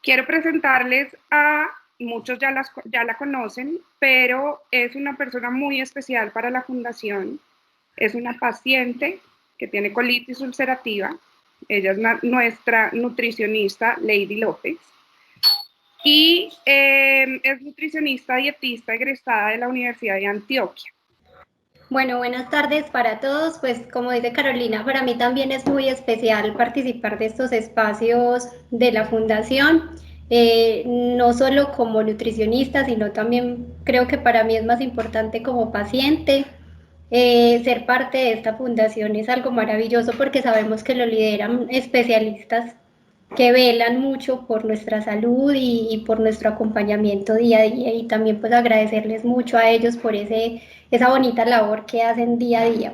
Quiero presentarles a, muchos ya la conocen, pero es una persona muy especial para la Fundación. Es una paciente que tiene colitis ulcerativa. Ella es nuestra nutricionista, Lady López. Y es nutricionista dietista egresada de la Universidad de Antioquia. Bueno, buenas tardes para todos. Pues como dice Carolina, para mí también es muy especial participar de estos espacios de la Fundación, no solo como nutricionista, sino también creo que para mí es más importante como paciente. Ser parte de esta fundación es algo maravilloso porque sabemos que lo lideran especialistas que velan mucho por nuestra salud y por nuestro acompañamiento día a día, y también pues agradecerles mucho a ellos por esa bonita labor que hacen día a día.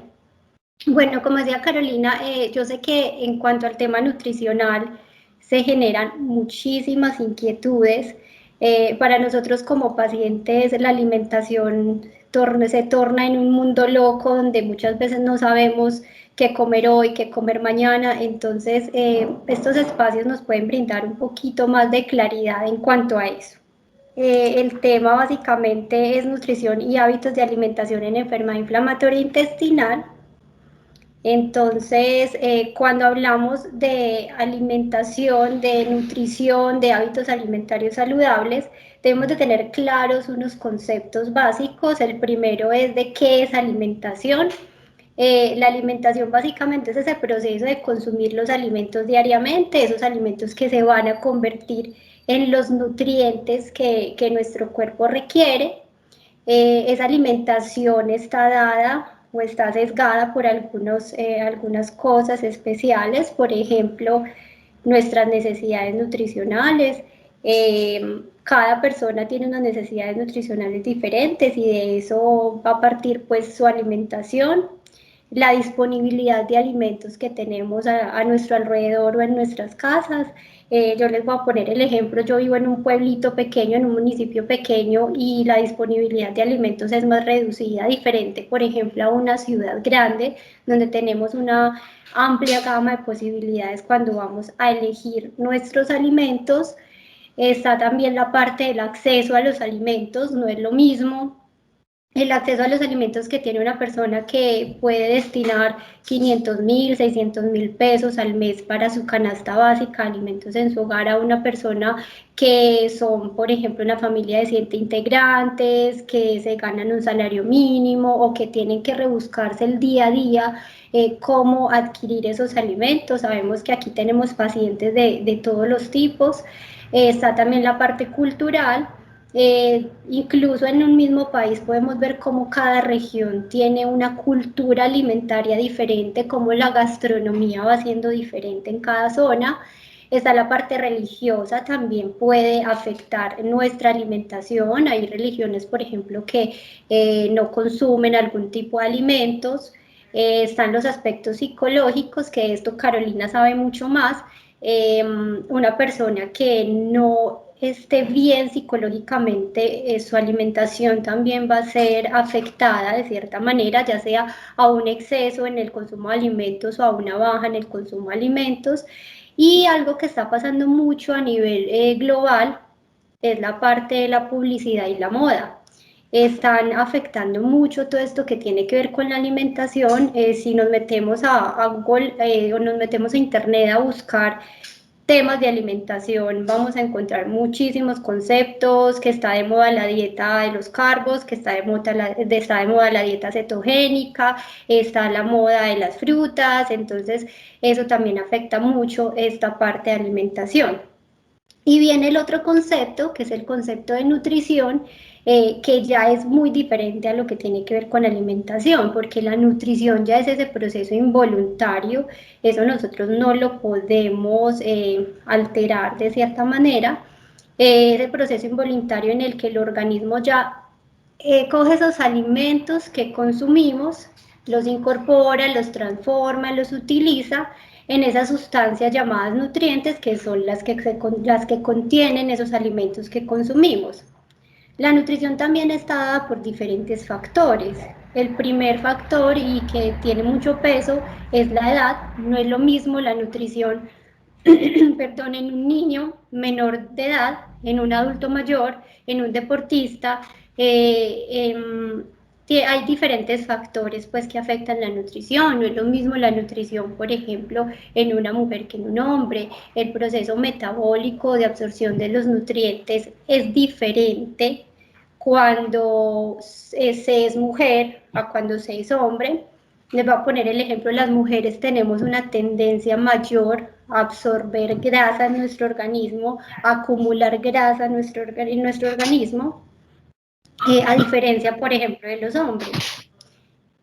Bueno, como decía Carolina, yo sé que en cuanto al tema nutricional se generan muchísimas inquietudes. Para nosotros como pacientes la alimentación se torna en un mundo loco donde muchas veces no sabemos qué comer hoy, qué comer mañana. Entonces estos espacios nos pueden brindar un poquito más de claridad en cuanto a eso. El tema básicamente es nutrición y hábitos de alimentación en enfermedad inflamatoria intestinal. Entonces, cuando hablamos de alimentación, de nutrición, de hábitos alimentarios saludables, debemos de tener claros unos conceptos básicos. El primero es de qué es alimentación. La alimentación básicamente es ese proceso de consumir los alimentos diariamente, esos alimentos que se van a convertir en los nutrientes que nuestro cuerpo requiere. Esa alimentación está dada o está sesgada por algunas cosas especiales, por ejemplo, nuestras necesidades nutricionales. Cada persona tiene unas necesidades nutricionales diferentes y de eso va a partir pues su alimentación. La disponibilidad de alimentos que tenemos a nuestro alrededor o en nuestras casas. Yo les voy a poner el ejemplo. Yo vivo en un pueblito pequeño, en un municipio pequeño, y la disponibilidad de alimentos es más reducida, diferente, por ejemplo, a una ciudad grande, donde tenemos una amplia gama de posibilidades cuando vamos a elegir nuestros alimentos. Está también la parte del acceso a los alimentos. No es lo mismo el acceso a los alimentos que tiene una persona que puede destinar 500.000, 600.000 pesos al mes para su canasta básica de alimentos en su hogar, a una persona que son, por ejemplo, una familia de 7 integrantes, que se ganan un salario mínimo o que tienen que rebuscarse el día a día cómo adquirir esos alimentos. Sabemos que aquí tenemos pacientes de todos los tipos. Está también la parte cultural. Incluso en un mismo país podemos ver cómo cada región tiene una cultura alimentaria diferente, cómo la gastronomía va siendo diferente en cada zona. Está la parte religiosa, también puede afectar nuestra alimentación. Hay religiones, por ejemplo, que no consumen algún tipo de alimentos. Están los aspectos psicológicos, que esto Carolina sabe mucho más. Una persona que no esté bien psicológicamente, su alimentación también va a ser afectada de cierta manera, ya sea a un exceso en el consumo de alimentos o a una baja en el consumo de alimentos. Y algo que está pasando mucho a nivel global es la parte de la publicidad y la moda. Están afectando mucho todo esto que tiene que ver con la alimentación. Si nos metemos a Google o nos metemos a internet a buscar temas de alimentación, vamos a encontrar muchísimos conceptos, que está de moda la dieta de los carbos, que está de moda la dieta cetogénica, está la moda de las frutas. Entonces eso también afecta mucho esta parte de alimentación. Y viene el otro concepto, que es el concepto de nutrición, que ya es muy diferente a lo que tiene que ver con alimentación, porque la nutrición ya es ese proceso involuntario. Eso nosotros no lo podemos alterar de cierta manera. Ese proceso involuntario en el que el organismo ya coge esos alimentos que consumimos, los incorpora, los transforma, los utiliza en esas sustancias llamadas nutrientes, que son las que contienen esos alimentos que consumimos. La nutrición también está dada por diferentes factores. El primer factor, y que tiene mucho peso, es la edad. No es lo mismo la nutrición perdón, en un niño menor de edad, en un adulto mayor, en un deportista. Hay diferentes factores pues, que afectan la nutrición. No es lo mismo la nutrición, por ejemplo, en una mujer que en un hombre. El proceso metabólico de absorción de los nutrientes es diferente cuando se es mujer a cuando se es hombre. Les voy a poner el ejemplo, las mujeres tenemos una tendencia mayor a absorber grasa en nuestro organismo, a acumular grasa en nuestro organismo, a diferencia, por ejemplo, de los hombres.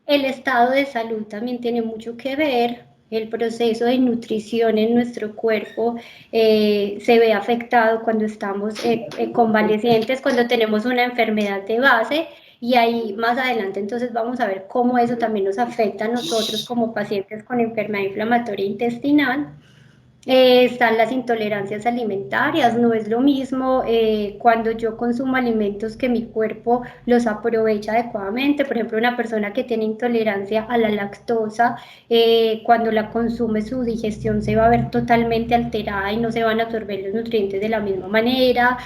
El estado de salud también tiene mucho que ver. El proceso de nutrición en nuestro cuerpo se ve afectado cuando estamos convalecientes, cuando tenemos una enfermedad de base, y ahí más adelante entonces vamos a ver cómo eso también nos afecta a nosotros como pacientes con enfermedad inflamatoria intestinal. Están las intolerancias alimentarias. No es lo mismo cuando yo consumo alimentos que mi cuerpo los aprovecha adecuadamente. Por ejemplo, una persona que tiene intolerancia a la lactosa, cuando la consume, su digestión se va a ver totalmente alterada y no se van a absorber los nutrientes de la misma manera.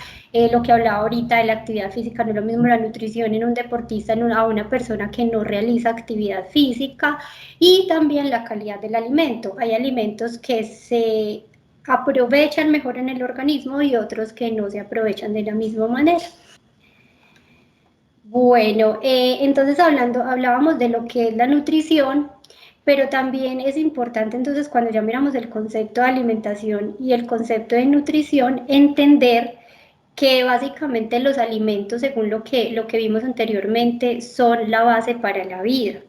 Lo que hablaba ahorita de la actividad física, no es lo mismo la nutrición en un deportista, a una persona que no realiza actividad física. Y también la calidad del alimento. Hay alimentos que se aprovechan mejor en el organismo y otros que no se aprovechan de la misma manera. Bueno, entonces hablábamos de lo que es la nutrición, pero también es importante entonces cuando ya miramos el concepto de alimentación y el concepto de nutrición, entender que básicamente los alimentos, según lo que vimos anteriormente, son la base para la vida.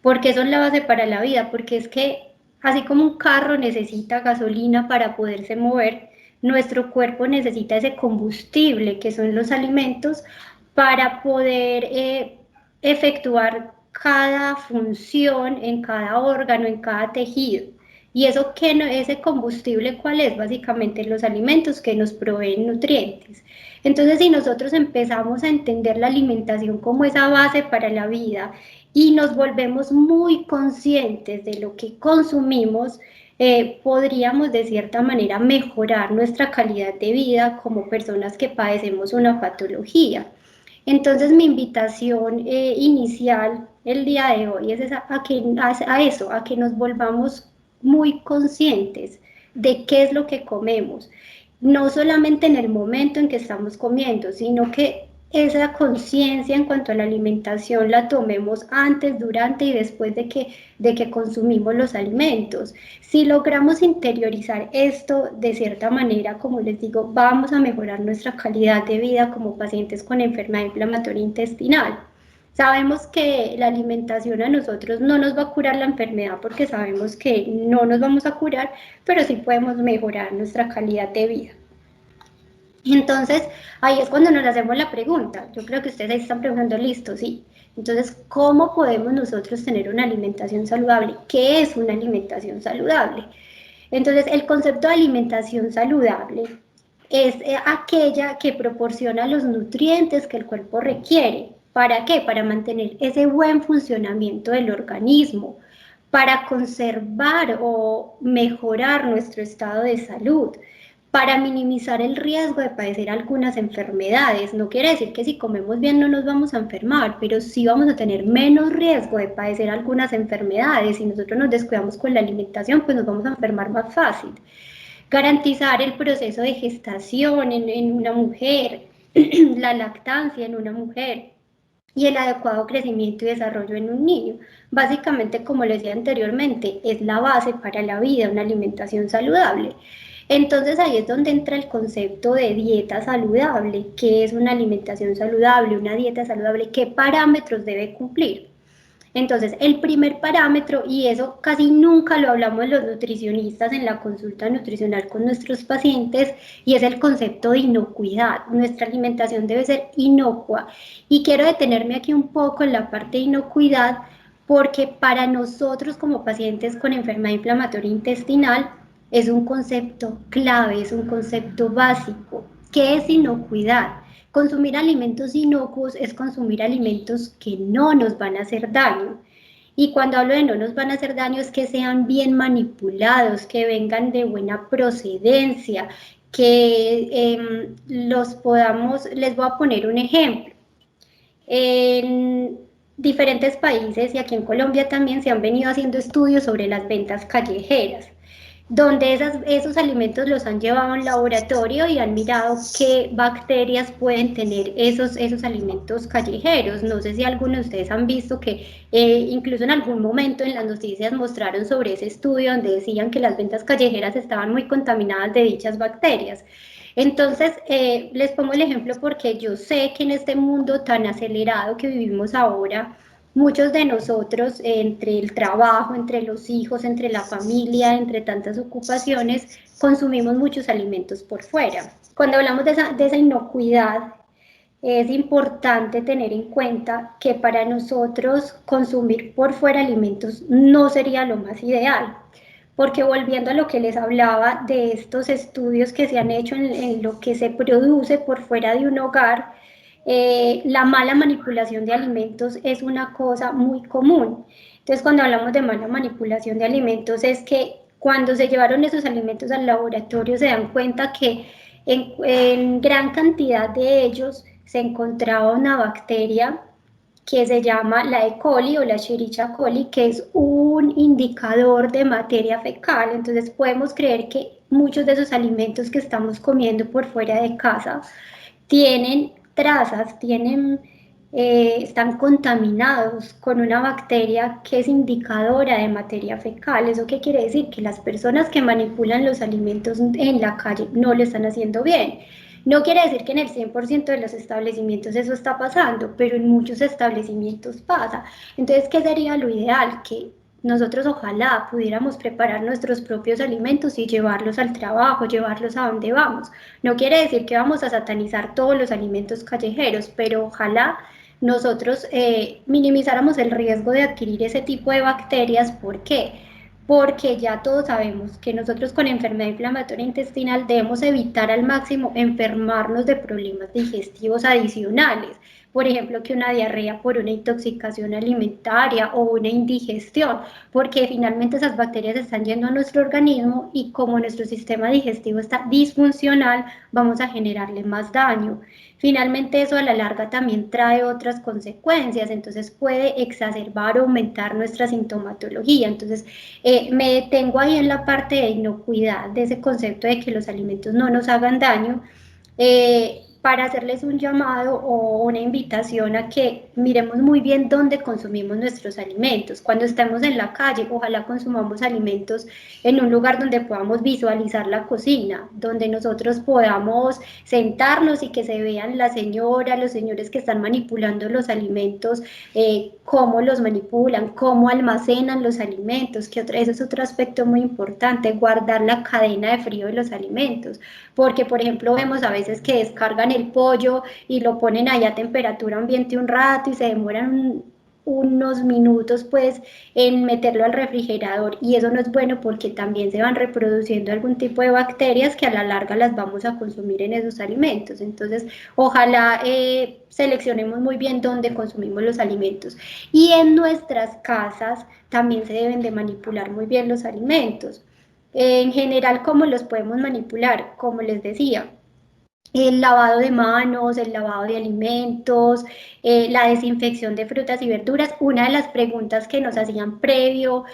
¿Por qué son la base para la vida? Porque es que así como un carro necesita gasolina para poderse mover, nuestro cuerpo necesita ese combustible que son los alimentos para poder efectuar cada función en cada órgano, en cada tejido. Y eso que no, ese combustible, ¿cuál es? Básicamente los alimentos que nos proveen nutrientes. Entonces, si nosotros empezamos a entender la alimentación como esa base para la vida y nos volvemos muy conscientes de lo que consumimos, podríamos de cierta manera mejorar nuestra calidad de vida como personas que padecemos una patología. Entonces mi invitación inicial el día de hoy es a que nos volvamos muy conscientes de qué es lo que comemos, no solamente en el momento en que estamos comiendo, sino que esa conciencia en cuanto a la alimentación la tomemos antes, durante y después de que consumimos los alimentos. Si logramos interiorizar esto de cierta manera, como les digo, vamos a mejorar nuestra calidad de vida como pacientes con enfermedad inflamatoria intestinal. Sabemos que la alimentación a nosotros no nos va a curar la enfermedad porque sabemos que no nos vamos a curar, pero sí podemos mejorar nuestra calidad de vida. Y entonces, ahí es cuando nos hacemos la pregunta. Yo creo que ustedes ahí están preguntando, listo, sí. Entonces, ¿cómo podemos nosotros tener una alimentación saludable? ¿Qué es una alimentación saludable? Entonces, el concepto de alimentación saludable es aquella que proporciona los nutrientes que el cuerpo requiere. ¿Para qué? Para mantener ese buen funcionamiento del organismo, para conservar o mejorar nuestro estado de salud, para minimizar el riesgo de padecer algunas enfermedades. No quiere decir que si comemos bien no nos vamos a enfermar, pero sí vamos a tener menos riesgo de padecer algunas enfermedades. Si nosotros nos descuidamos con la alimentación, pues nos vamos a enfermar más fácil. Garantizar el proceso de gestación en una mujer, la lactancia en una mujer y el adecuado crecimiento y desarrollo en un niño. Básicamente, como les decía anteriormente, es la base para la vida, una alimentación saludable. Entonces ahí es donde entra el concepto de dieta saludable. ¿Qué es una alimentación saludable, una dieta saludable? ¿Qué parámetros debe cumplir? Entonces, el primer parámetro, y eso casi nunca lo hablamos los nutricionistas en la consulta nutricional con nuestros pacientes, y es el concepto de inocuidad. Nuestra alimentación debe ser inocua. Y quiero detenerme aquí un poco en la parte de inocuidad, porque para nosotros como pacientes con enfermedad inflamatoria intestinal es un concepto clave, es un concepto básico. ¿Qué es inocuidad? Consumir alimentos inocuos es consumir alimentos que no nos van a hacer daño. Y cuando hablo de no nos van a hacer daño es que sean bien manipulados, que vengan de buena procedencia, que los podamos, les voy a poner un ejemplo. En diferentes países y aquí en Colombia también se han venido haciendo estudios sobre las ventas callejeras, donde esos alimentos los han llevado a un laboratorio y han mirado qué bacterias pueden tener esos alimentos callejeros. No sé si algunos de ustedes han visto que incluso en algún momento en las noticias mostraron sobre ese estudio donde decían que las ventas callejeras estaban muy contaminadas de dichas bacterias. Entonces, les pongo el ejemplo porque yo sé que en este mundo tan acelerado que vivimos ahora, muchos de nosotros, entre el trabajo, entre los hijos, entre la familia, entre tantas ocupaciones, consumimos muchos alimentos por fuera. Cuando hablamos de esa inocuidad, es importante tener en cuenta que para nosotros consumir por fuera alimentos no sería lo más ideal, porque volviendo a lo que les hablaba de estos estudios que se han hecho en lo que se produce por fuera de un hogar, la mala manipulación de alimentos es una cosa muy común. Entonces, cuando hablamos de mala manipulación de alimentos es que cuando se llevaron esos alimentos al laboratorio se dan cuenta que en gran cantidad de ellos se encontraba una bacteria que se llama la E. coli o la Escherichia coli, que es un indicador de materia fecal. Entonces podemos creer que muchos de esos alimentos que estamos comiendo por fuera de casa tienen trazas, están contaminados con una bacteria que es indicadora de materia fecal. ¿Eso qué quiere decir? Que las personas que manipulan los alimentos en la calle no lo están haciendo bien. No quiere decir que en el 100% de los establecimientos eso está pasando, pero en muchos establecimientos pasa. Entonces, ¿qué sería lo ideal? Que nosotros ojalá pudiéramos preparar nuestros propios alimentos y llevarlos al trabajo, llevarlos a donde vamos. No quiere decir que vamos a satanizar todos los alimentos callejeros, pero ojalá nosotros minimizáramos el riesgo de adquirir ese tipo de bacterias. ¿Por qué? Porque ya todos sabemos que nosotros con enfermedad inflamatoria intestinal debemos evitar al máximo enfermarnos de problemas digestivos adicionales. Por ejemplo, que una diarrea por una intoxicación alimentaria o una indigestión, porque finalmente esas bacterias están yendo a nuestro organismo y como nuestro sistema digestivo está disfuncional, vamos a generarle más daño. Finalmente eso a la larga también trae otras consecuencias, entonces puede exacerbar o aumentar nuestra sintomatología. Entonces me detengo ahí en la parte de inocuidad, de ese concepto de que los alimentos no nos hagan daño, para hacerles un llamado o una invitación a que miremos muy bien dónde consumimos nuestros alimentos. Cuando estemos en la calle, ojalá consumamos alimentos en un lugar donde podamos visualizar la cocina, donde nosotros podamos sentarnos y que se vean la señora, los señores que están manipulando los alimentos, cómo los manipulan, cómo almacenan los alimentos, que ese es otro aspecto muy importante, guardar la cadena de frío de los alimentos, porque por ejemplo vemos a veces que descargan el pollo y lo ponen ahí a temperatura ambiente un rato y se demoran unos minutos pues en meterlo al refrigerador, y eso no es bueno porque también se van reproduciendo algún tipo de bacterias que a la larga las vamos a consumir en esos alimentos. Entonces ojalá seleccionemos muy bien dónde consumimos los alimentos, y en nuestras casas también se deben de manipular muy bien los alimentos. En general, ¿cómo los podemos manipular? Como les decía, el lavado de manos, el lavado de alimentos, la desinfección de frutas y verduras. Una de las preguntas que nos hacían previo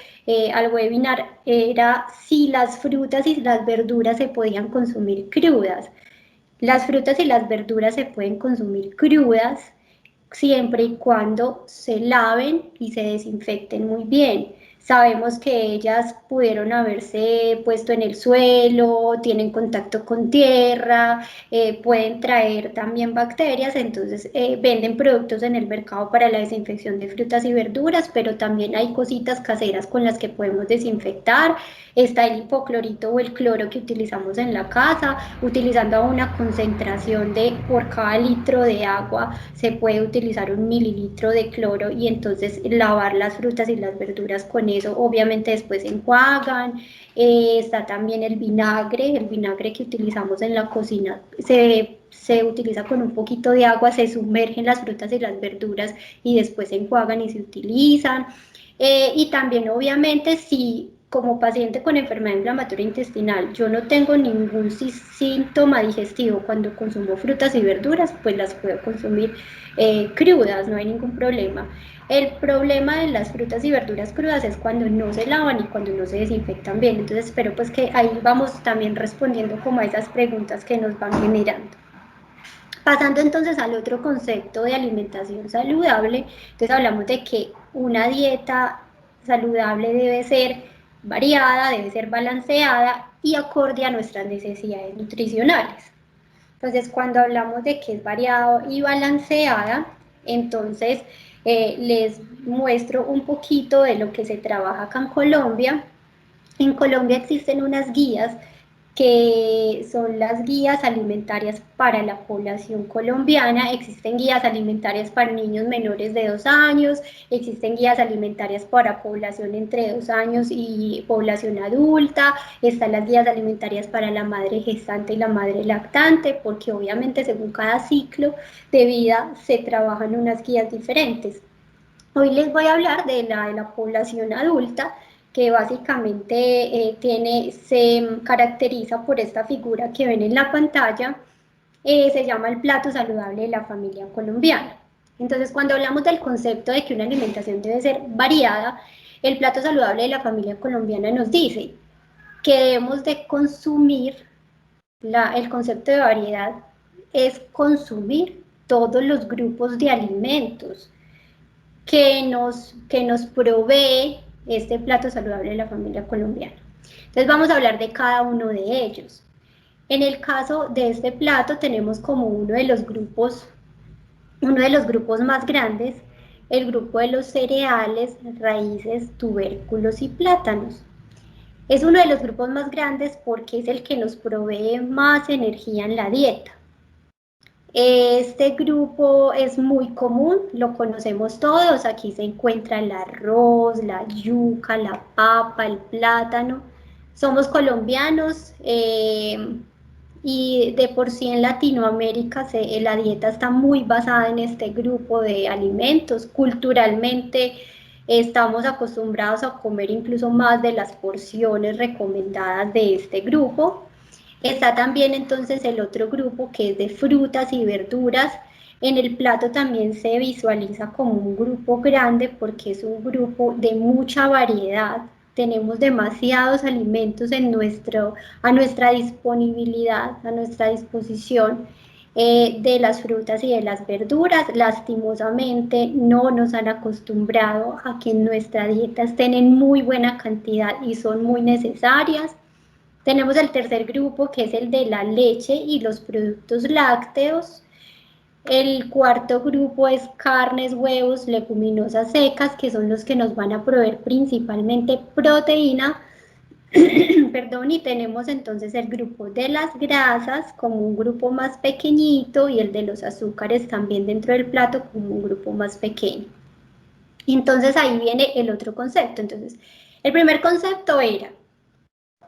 al webinar era si las frutas y las verduras se podían consumir crudas. Las frutas y las verduras se pueden consumir crudas siempre y cuando se laven y se desinfecten muy bien. Sabemos que ellas pudieron haberse puesto en el suelo, tienen contacto con tierra, pueden traer también bacterias. Entonces venden productos en el mercado para la desinfección de frutas y verduras, pero también hay cositas caseras con las que podemos desinfectar. Está el hipoclorito o el cloro que utilizamos en la casa, utilizando una concentración de por cada litro de agua se puede utilizar 1 mililitro de cloro, y entonces lavar las frutas y las verduras con eso. Obviamente después se enjuagan. Está también el vinagre que utilizamos en la cocina, se utiliza con un poquito de agua, se sumergen las frutas y las verduras y después se enjuagan y se utilizan. Y también obviamente si como paciente con enfermedad inflamatoria intestinal yo no tengo ningún síntoma digestivo cuando consumo frutas y verduras, pues las puedo consumir crudas, no hay ningún problema. El problema de las frutas y verduras crudas es cuando no se lavan y cuando no se desinfectan bien. Entonces espero pues que ahí vamos también respondiendo como a esas preguntas que nos van generando. Pasando entonces al otro concepto de alimentación saludable, entonces hablamos de que una dieta saludable debe ser variada, debe ser balanceada y acorde a nuestras necesidades nutricionales. Entonces, cuando hablamos de que es variado y balanceada, entonces les muestro un poquito de lo que se trabaja acá en Colombia. En Colombia existen unas guías que son las guías alimentarias para la población colombiana. Existen guías alimentarias para niños menores de 2 años, existen guías alimentarias para población entre 2 años y población adulta, están las guías alimentarias para la madre gestante y la madre lactante, porque obviamente según cada ciclo de vida se trabajan unas guías diferentes. Hoy les voy a hablar de la población adulta, que básicamente se caracteriza por esta figura que ven en la pantalla, se llama el plato saludable de la familia colombiana. Entonces, cuando hablamos del concepto de que una alimentación debe ser variada, el plato saludable de la familia colombiana nos dice que debemos de consumir, el concepto de variedad es consumir todos los grupos de alimentos que nos provee este plato saludable de la familia colombiana. Entonces vamos a hablar de cada uno de ellos. En el caso de este plato tenemos como uno de los grupos más grandes, el grupo de los cereales, raíces, tubérculos y plátanos. Es uno de los grupos más grandes porque es el que nos provee más energía en la dieta. Este grupo es muy común, lo conocemos todos, aquí se encuentra el arroz, la yuca, la papa, el plátano. Somos colombianos y de por sí en Latinoamérica la dieta está muy basada en este grupo de alimentos. Culturalmente estamos acostumbrados a comer incluso más de las porciones recomendadas de este grupo. Está también entonces el otro grupo que es de frutas y verduras. En el plato también se visualiza como un grupo grande porque es un grupo de mucha variedad. Tenemos demasiados alimentos a nuestra disponibilidad, a nuestra disposición de las frutas y de las verduras. Lastimosamente no nos han acostumbrado a que en nuestra dieta estén en muy buena cantidad y son muy necesarias. Tenemos el tercer grupo, que es el de la leche y los productos lácteos. El cuarto grupo es carnes, huevos, leguminosas secas, que son los que nos van a proveer principalmente proteína. Perdón, y tenemos entonces el grupo de las grasas como un grupo más pequeñito y el de los azúcares también dentro del plato como un grupo más pequeño. Entonces ahí viene el otro concepto. Entonces, el primer concepto era: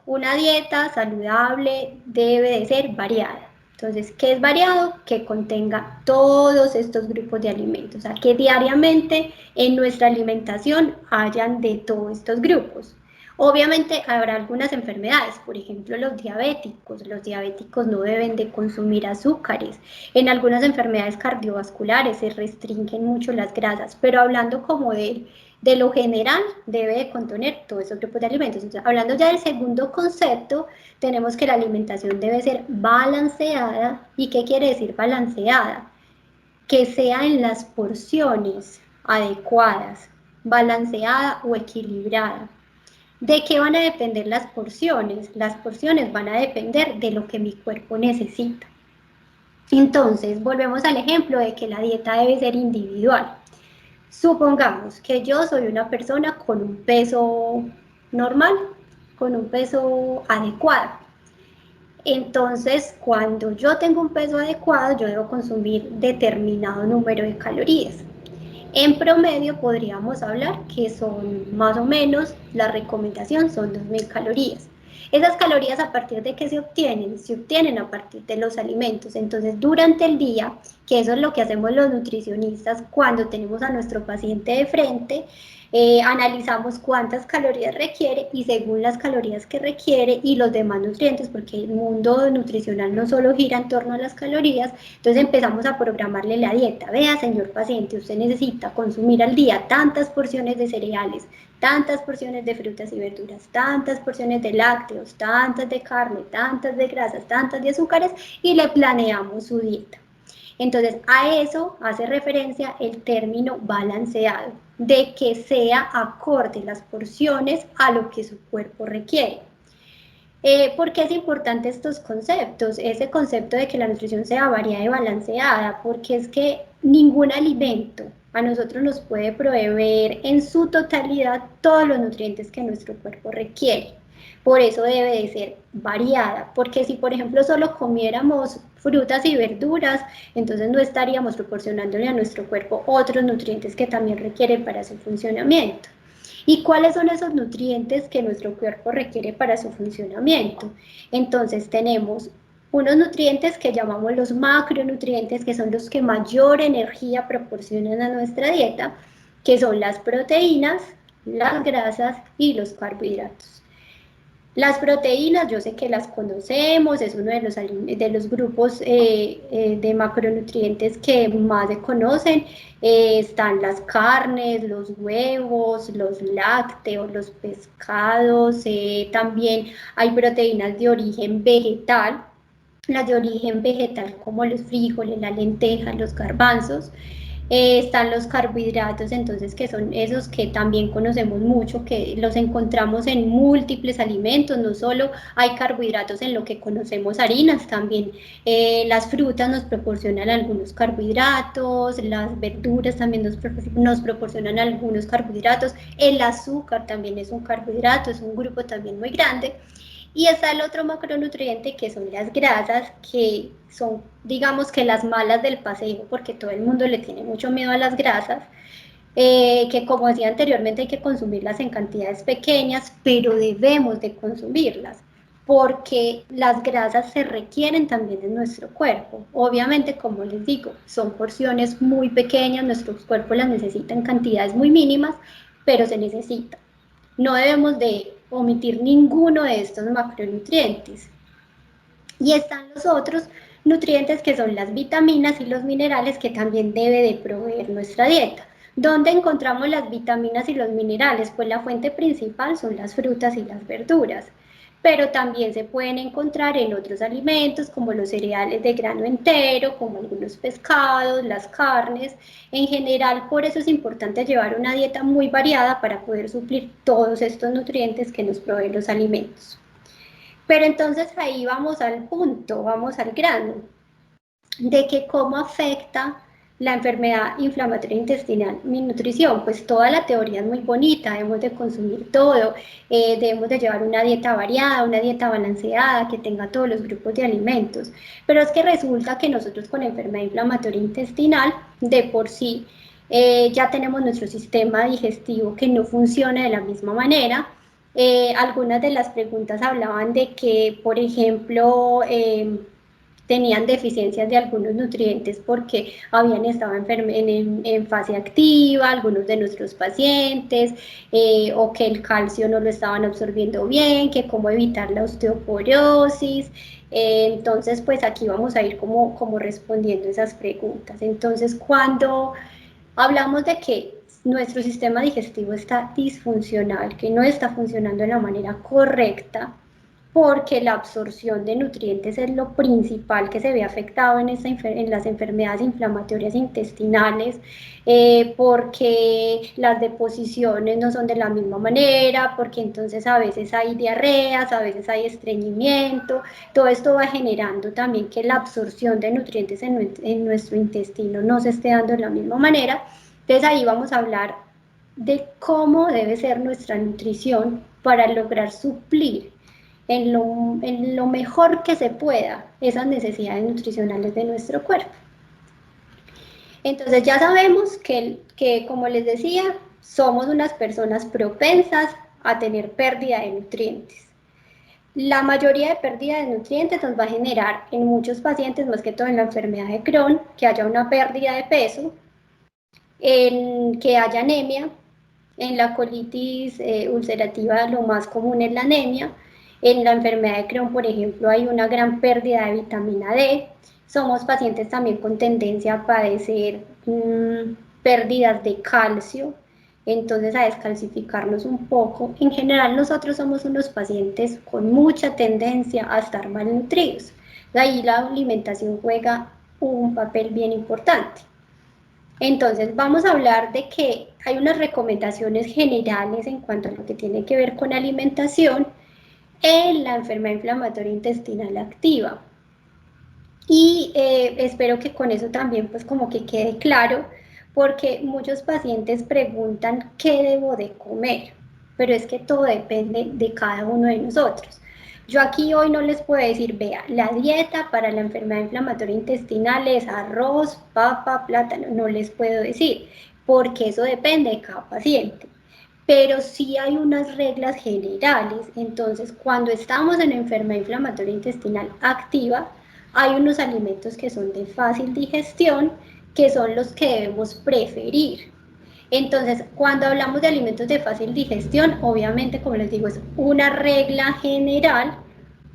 una dieta saludable debe de ser variada. Entonces, ¿qué es variado? Que contenga todos estos grupos de alimentos, o sea, que diariamente en nuestra alimentación hayan de todos estos grupos. Obviamente habrá algunas enfermedades, por ejemplo los diabéticos no deben de consumir azúcares. En algunas enfermedades cardiovasculares se restringen mucho las grasas, pero hablando como de lo general, debe de contener todos esos grupos de alimentos. Entonces, hablando ya del segundo concepto, tenemos que la alimentación debe ser balanceada. ¿Y qué quiere decir balanceada? Que sea en las porciones adecuadas, balanceada o equilibrada. ¿De qué van a depender las porciones? Las porciones van a depender de lo que mi cuerpo necesita. Entonces, volvemos al ejemplo de que la dieta debe ser individual. Supongamos que yo soy una persona con un peso normal, con un peso adecuado. Entonces, cuando yo tengo un peso adecuado, yo debo consumir determinado número de calorías. En promedio podríamos hablar que son más o menos, la recomendación son 2000 calorías. Esas calorías, ¿a partir de qué se obtienen? Se obtienen a partir de los alimentos. Entonces, durante el día, que eso es lo que hacemos los nutricionistas cuando tenemos a nuestro paciente de frente, analizamos cuántas calorías requiere y según las calorías que requiere y los demás nutrientes, porque el mundo nutricional no solo gira en torno a las calorías, entonces empezamos a programarle la dieta. Vea, señor paciente, usted necesita consumir al día tantas porciones de cereales, tantas porciones de frutas y verduras, tantas porciones de lácteos, tantas de carne, tantas de grasas, tantas de azúcares, y le planeamos su dieta. Entonces, a eso hace referencia el término balanceado, de que sea acorde las porciones a lo que su cuerpo requiere. ¿Por qué es importante estos conceptos? Ese concepto de que la nutrición sea variada y balanceada, porque es que ningún alimento a nosotros nos puede proveer en su totalidad todos los nutrientes que nuestro cuerpo requiere. Por eso debe de ser variada, porque si por ejemplo solo comiéramos frutas y verduras, entonces no estaríamos proporcionándole a nuestro cuerpo otros nutrientes que también requieren para su funcionamiento. ¿Y cuáles son esos nutrientes que nuestro cuerpo requiere para su funcionamiento? Entonces tenemos unos nutrientes que llamamos los macronutrientes, que son los que mayor energía proporcionan a nuestra dieta, que son las proteínas, las grasas y los carbohidratos. Las proteínas, yo sé que las conocemos, es uno de los grupos de macronutrientes que más se conocen. Están las carnes, los huevos, los lácteos, los pescados, también hay proteínas de origen vegetal, las de origen vegetal como los frijoles, las lentejas, los garbanzos. Están los carbohidratos, entonces, que son esos que también conocemos mucho, que los encontramos en múltiples alimentos, no solo hay carbohidratos en lo que conocemos harinas, también las frutas nos proporcionan algunos carbohidratos, las verduras también nos proporcionan algunos carbohidratos, el azúcar también es un carbohidrato, es un grupo también muy grande. Y está el otro macronutriente que son las grasas, que son, digamos, que las malas del paseo, porque todo el mundo le tiene mucho miedo a las grasas, que como decía anteriormente hay que consumirlas en cantidades pequeñas, pero debemos de consumirlas, porque las grasas se requieren también en nuestro cuerpo. Obviamente, como les digo, son porciones muy pequeñas, nuestro cuerpo las necesita en cantidades muy mínimas, pero se necesitan. No debemos de omitir ninguno de estos macronutrientes. Y están los otros nutrientes que son las vitaminas y los minerales que también debe de proveer nuestra dieta. ¿Dónde encontramos las vitaminas y los minerales? Pues la fuente principal son las frutas y las verduras, pero también se pueden encontrar en otros alimentos como los cereales de grano entero, como algunos pescados, las carnes. En general, por eso es importante llevar una dieta muy variada para poder suplir todos estos nutrientes que nos proveen los alimentos. Pero entonces ahí vamos al punto, vamos al grano, de que cómo afecta la enfermedad inflamatoria intestinal mi nutrición. Pues toda la teoría es muy bonita, debemos de consumir todo, debemos de llevar una dieta variada, una dieta balanceada, que tenga todos los grupos de alimentos, pero es que resulta que nosotros con enfermedad inflamatoria intestinal, de por sí, ya tenemos nuestro sistema digestivo que no funciona de la misma manera. Algunas de las preguntas hablaban de que, por ejemplo, tenían deficiencias de algunos nutrientes porque habían estado en fase activa, algunos de nuestros pacientes, o que el calcio no lo estaban absorbiendo bien, que cómo evitar la osteoporosis. Entonces, pues aquí vamos a ir como respondiendo esas preguntas. Entonces, cuando hablamos de que nuestro sistema digestivo está disfuncional, que no está funcionando de la manera correcta, porque la absorción de nutrientes es lo principal que se ve afectado en las enfermedades inflamatorias intestinales, porque las deposiciones no son de la misma manera, porque entonces a veces hay diarreas, a veces hay estreñimiento, todo esto va generando también que la absorción de nutrientes en nuestro intestino no se esté dando de la misma manera. Entonces ahí vamos a hablar de cómo debe ser nuestra nutrición para lograr suplir en lo mejor que se pueda esas necesidades nutricionales de nuestro cuerpo. Entonces ya sabemos que, como les decía, somos unas personas propensas a tener pérdida de nutrientes. La mayoría de pérdida de nutrientes nos va a generar en muchos pacientes, más que todo en la enfermedad de Crohn, que haya una pérdida de peso, en que haya anemia, En la colitis ulcerativa lo más común es la anemia. En la enfermedad de Crohn, por ejemplo, hay una gran pérdida de vitamina D. Somos pacientes también con tendencia a padecer pérdidas de calcio, entonces a descalcificarnos un poco. En general nosotros somos unos pacientes con mucha tendencia a estar malnutridos. De ahí la alimentación juega un papel bien importante. Entonces vamos a hablar de que hay unas recomendaciones generales en cuanto a lo que tiene que ver con alimentación en la enfermedad inflamatoria intestinal activa. Y espero que con eso también pues como que quede claro, porque muchos pacientes preguntan qué debo de comer, pero es que todo depende de cada uno de nosotros. Yo aquí hoy no les puedo decir, vea, la dieta para la enfermedad inflamatoria intestinal es arroz, papa, plátano, no les puedo decir, porque eso depende de cada paciente. Pero sí hay unas reglas generales, entonces cuando estamos en enfermedad inflamatoria intestinal activa, hay unos alimentos que son de fácil digestión, que son los que debemos preferir. Entonces, cuando hablamos de alimentos de fácil digestión, obviamente, como les digo, es una regla general,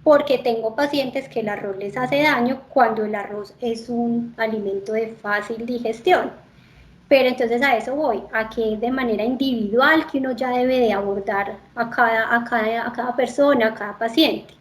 porque tengo pacientes que el arroz les hace daño cuando el arroz es un alimento de fácil digestión. Pero entonces a eso voy, a que de manera individual que uno ya debe de abordar a cada persona, a cada paciente.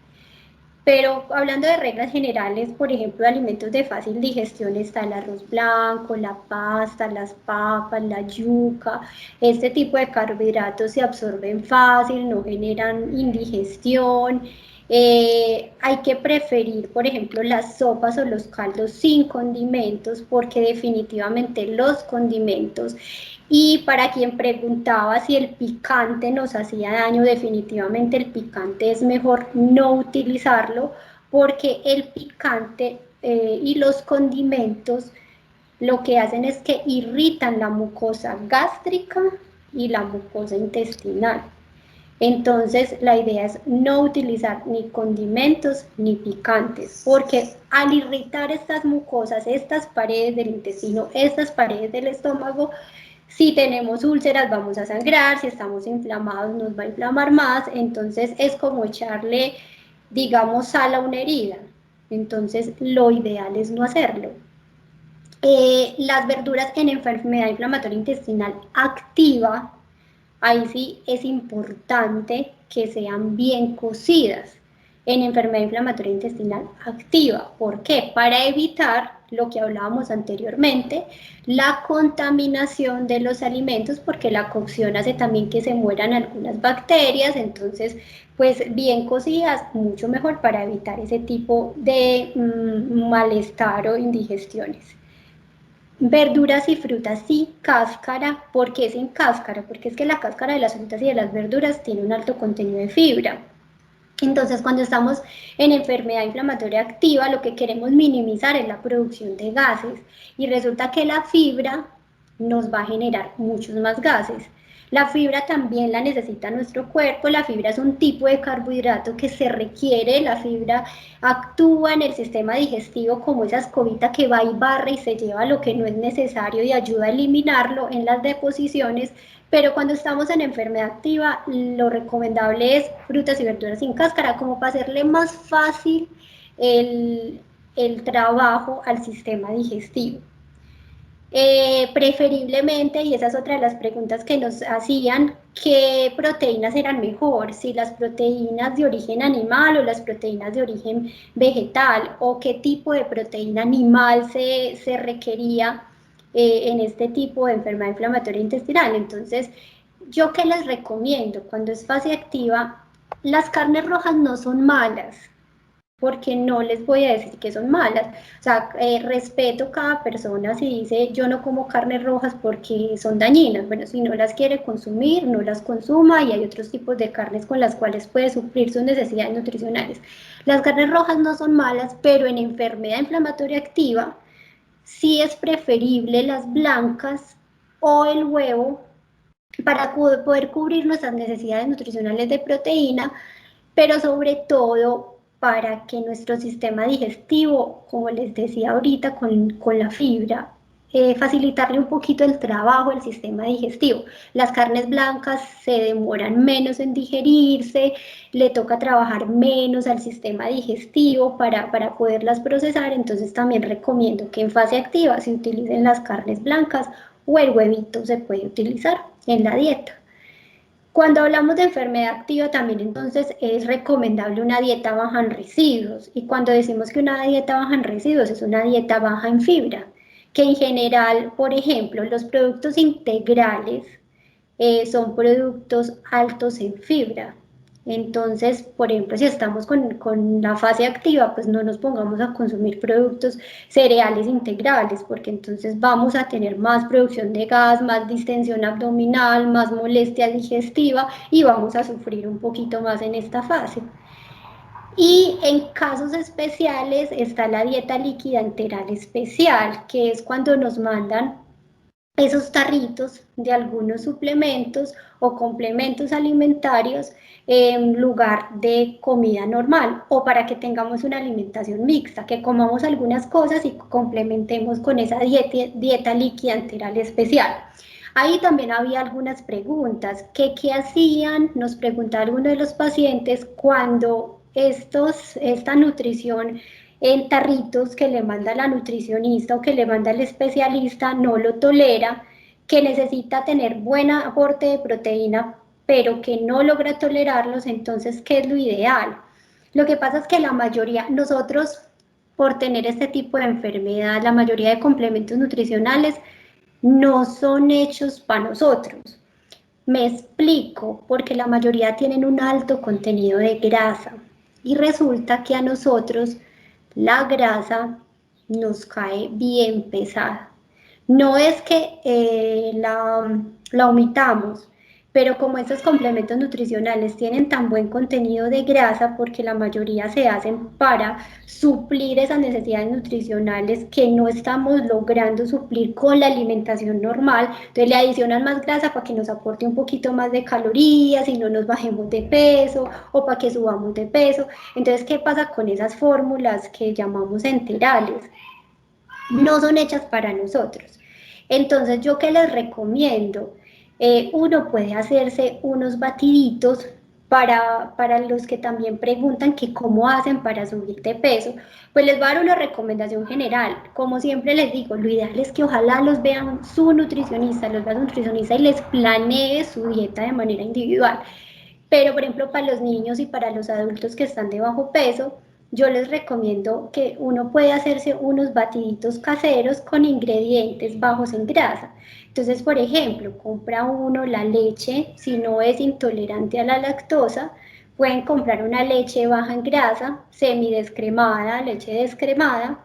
Pero hablando de reglas generales, por ejemplo, de alimentos de fácil digestión, está el arroz blanco, la pasta, las papas, la yuca. Este tipo de carbohidratos se absorben fácil, no generan indigestión. Hay que preferir, por ejemplo, las sopas o los caldos sin condimentos, porque definitivamente los condimentos, y para quien preguntaba si el picante nos hacía daño, definitivamente el picante es mejor no utilizarlo, porque el picante y los condimentos lo que hacen es que irritan la mucosa gástrica y la mucosa intestinal. Entonces la idea es no utilizar ni condimentos ni picantes, porque al irritar estas mucosas, estas paredes del intestino, estas paredes del estómago, si tenemos úlceras vamos a sangrar, si estamos inflamados nos va a inflamar más, entonces es como echarle, digamos, sal a una herida. Entonces lo ideal es no hacerlo. Las verduras en enfermedad inflamatoria intestinal activa, ahí sí es importante que sean bien cocidas en enfermedad inflamatoria intestinal activa. ¿Por qué? Para evitar lo que hablábamos anteriormente, la contaminación de los alimentos, porque la cocción hace también que se mueran algunas bacterias, entonces pues bien cocidas, mucho mejor para evitar ese tipo de malestar o indigestiones. Verduras y frutas sin cáscara. ¿Por qué sin cáscara? Porque es que la cáscara de las frutas y de las verduras tiene un alto contenido de fibra. Entonces, cuando estamos en enfermedad inflamatoria activa, lo que queremos minimizar es la producción de gases. Y resulta que la fibra nos va a generar muchos más gases. La fibra también la necesita nuestro cuerpo. La fibra es un tipo de carbohidrato que se requiere. La fibra actúa en el sistema digestivo como esa escobita que va y barre y se lleva lo que no es necesario y ayuda a eliminarlo en las deposiciones. Pero cuando estamos en enfermedad activa, lo recomendable es frutas y verduras sin cáscara, como para hacerle más fácil el trabajo al sistema digestivo. Preferiblemente, y esa es otra de las preguntas que nos hacían, ¿qué proteínas eran mejor? Si las proteínas de origen animal o las proteínas de origen vegetal, o qué tipo de proteína animal se requería en este tipo de enfermedad inflamatoria intestinal. Entonces, ¿yo qué les recomiendo? Cuando es fase activa, las carnes rojas no son malas, porque no les voy a decir que son malas. O sea, respeto cada persona si dice yo no como carnes rojas porque son dañinas. Bueno, si no las quiere consumir, no las consuma, y hay otros tipos de carnes con las cuales puede suplir sus necesidades nutricionales. Las carnes rojas no son malas, pero en enfermedad inflamatoria activa sí es preferible las blancas o el huevo para poder cubrir nuestras necesidades nutricionales de proteína, pero sobre todo para que nuestro sistema digestivo, como les decía ahorita con la fibra, facilitarle un poquito el trabajo al sistema digestivo. Las carnes blancas se demoran menos en digerirse, le toca trabajar menos al sistema digestivo para poderlas procesar, entonces también recomiendo que en fase activa se utilicen las carnes blancas o el huevito se puede utilizar en la dieta. Cuando hablamos de enfermedad activa también entonces es recomendable una dieta baja en residuos, y cuando decimos que una dieta baja en residuos es una dieta baja en fibra, que en general, por ejemplo, los productos integrales son productos altos en fibra. Entonces, por ejemplo, si estamos con la fase activa, pues no nos pongamos a consumir productos cereales integrales, porque entonces vamos a tener más producción de gas, más distensión abdominal, más molestia digestiva y vamos a sufrir un poquito más en esta fase. Y en casos especiales está la dieta líquida enteral especial, que es cuando nos mandan esos tarritos de algunos suplementos o complementos alimentarios en lugar de comida normal, o para que tengamos una alimentación mixta, que comamos algunas cosas y complementemos con esa dieta líquida enteral especial. Ahí también había algunas preguntas, ¿qué hacían? Nos preguntaba alguno de los pacientes cuando esta nutrición en tarritos que le manda la nutricionista o que le manda el especialista no lo tolera, que necesita tener buen aporte de proteína, pero que no logra tolerarlos, entonces, ¿qué es lo ideal? Lo que pasa es que la mayoría, nosotros, por tener este tipo de enfermedad, la mayoría de complementos nutricionales no son hechos para nosotros. Me explico, porque la mayoría tienen un alto contenido de grasa y resulta que a nosotros la grasa nos cae bien pesada. No es que la omitamos, pero como estos complementos nutricionales tienen tan buen contenido de grasa, porque la mayoría se hacen para suplir esas necesidades nutricionales que no estamos logrando suplir con la alimentación normal, entonces le adicionan más grasa para que nos aporte un poquito más de calorías y no nos bajemos de peso o para que subamos de peso. Entonces, ¿qué pasa con esas fórmulas que llamamos enterales? No son hechas para nosotros. Entonces, ¿yo qué les recomiendo? Uno puede hacerse unos batiditos para los que también preguntan que cómo hacen para subir de peso. Pues les voy a dar una recomendación general. Como siempre les digo, lo ideal es que ojalá los vean su nutricionista, los vea su nutricionista y les planee su dieta de manera individual. Pero, por ejemplo, para los niños y para los adultos que están de bajo peso, yo les recomiendo que uno puede hacerse unos batiditos caseros con ingredientes bajos en grasa. Entonces, por ejemplo, compra uno la leche, si no es intolerante a la lactosa, pueden comprar una leche baja en grasa, semidescremada, leche descremada.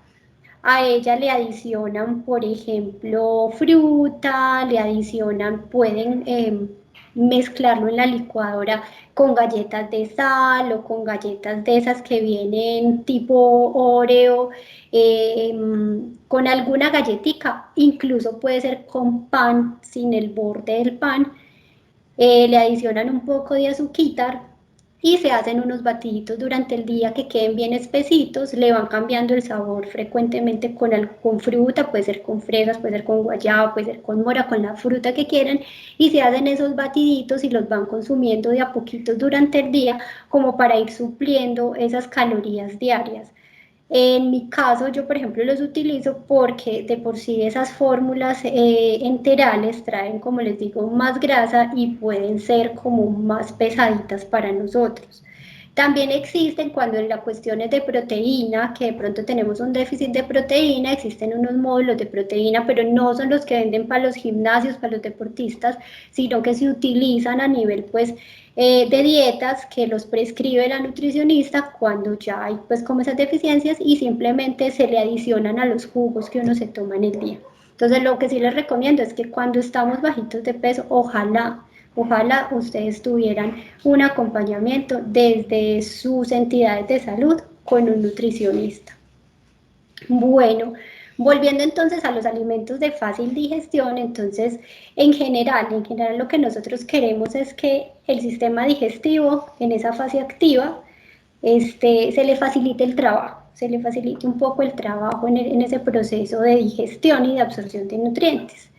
A ella le adicionan, por ejemplo, fruta, le adicionan, pueden mezclarlo en la licuadora con galletas de sal o con galletas de esas que vienen tipo Oreo, con alguna galletica, incluso puede ser con pan, sin el borde del pan. Le adicionan un poco de azuquitar y se hacen unos batiditos durante el día que queden bien espesitos, le van cambiando el sabor frecuentemente con fruta, puede ser con fresas, puede ser con guayaba, puede ser con mora, con la fruta que quieran, y se hacen esos batiditos y los van consumiendo de a poquitos durante el día como para ir supliendo esas calorías diarias. En mi caso, yo por ejemplo los utilizo porque de por sí esas fórmulas enterales traen, como les digo, más grasa y pueden ser como más pesaditas para nosotros. También existen cuando en las cuestiones de proteína, que de pronto tenemos un déficit de proteína, existen unos módulos de proteína, pero no son los que venden para los gimnasios, para los deportistas, sino que se utilizan a nivel pues de dietas que los prescribe la nutricionista cuando ya hay pues como esas deficiencias y simplemente se le adicionan a los jugos que uno se toma en el día. Entonces lo que sí les recomiendo es que cuando estamos bajitos de peso, ojalá ustedes tuvieran un acompañamiento desde sus entidades de salud con un nutricionista. Bueno, volviendo entonces a los alimentos de fácil digestión, entonces en general lo que nosotros queremos es que el sistema digestivo en esa fase activa se le facilite el trabajo. se le facilite un poco el trabajo en ese proceso de digestión y de absorción de nutrientes.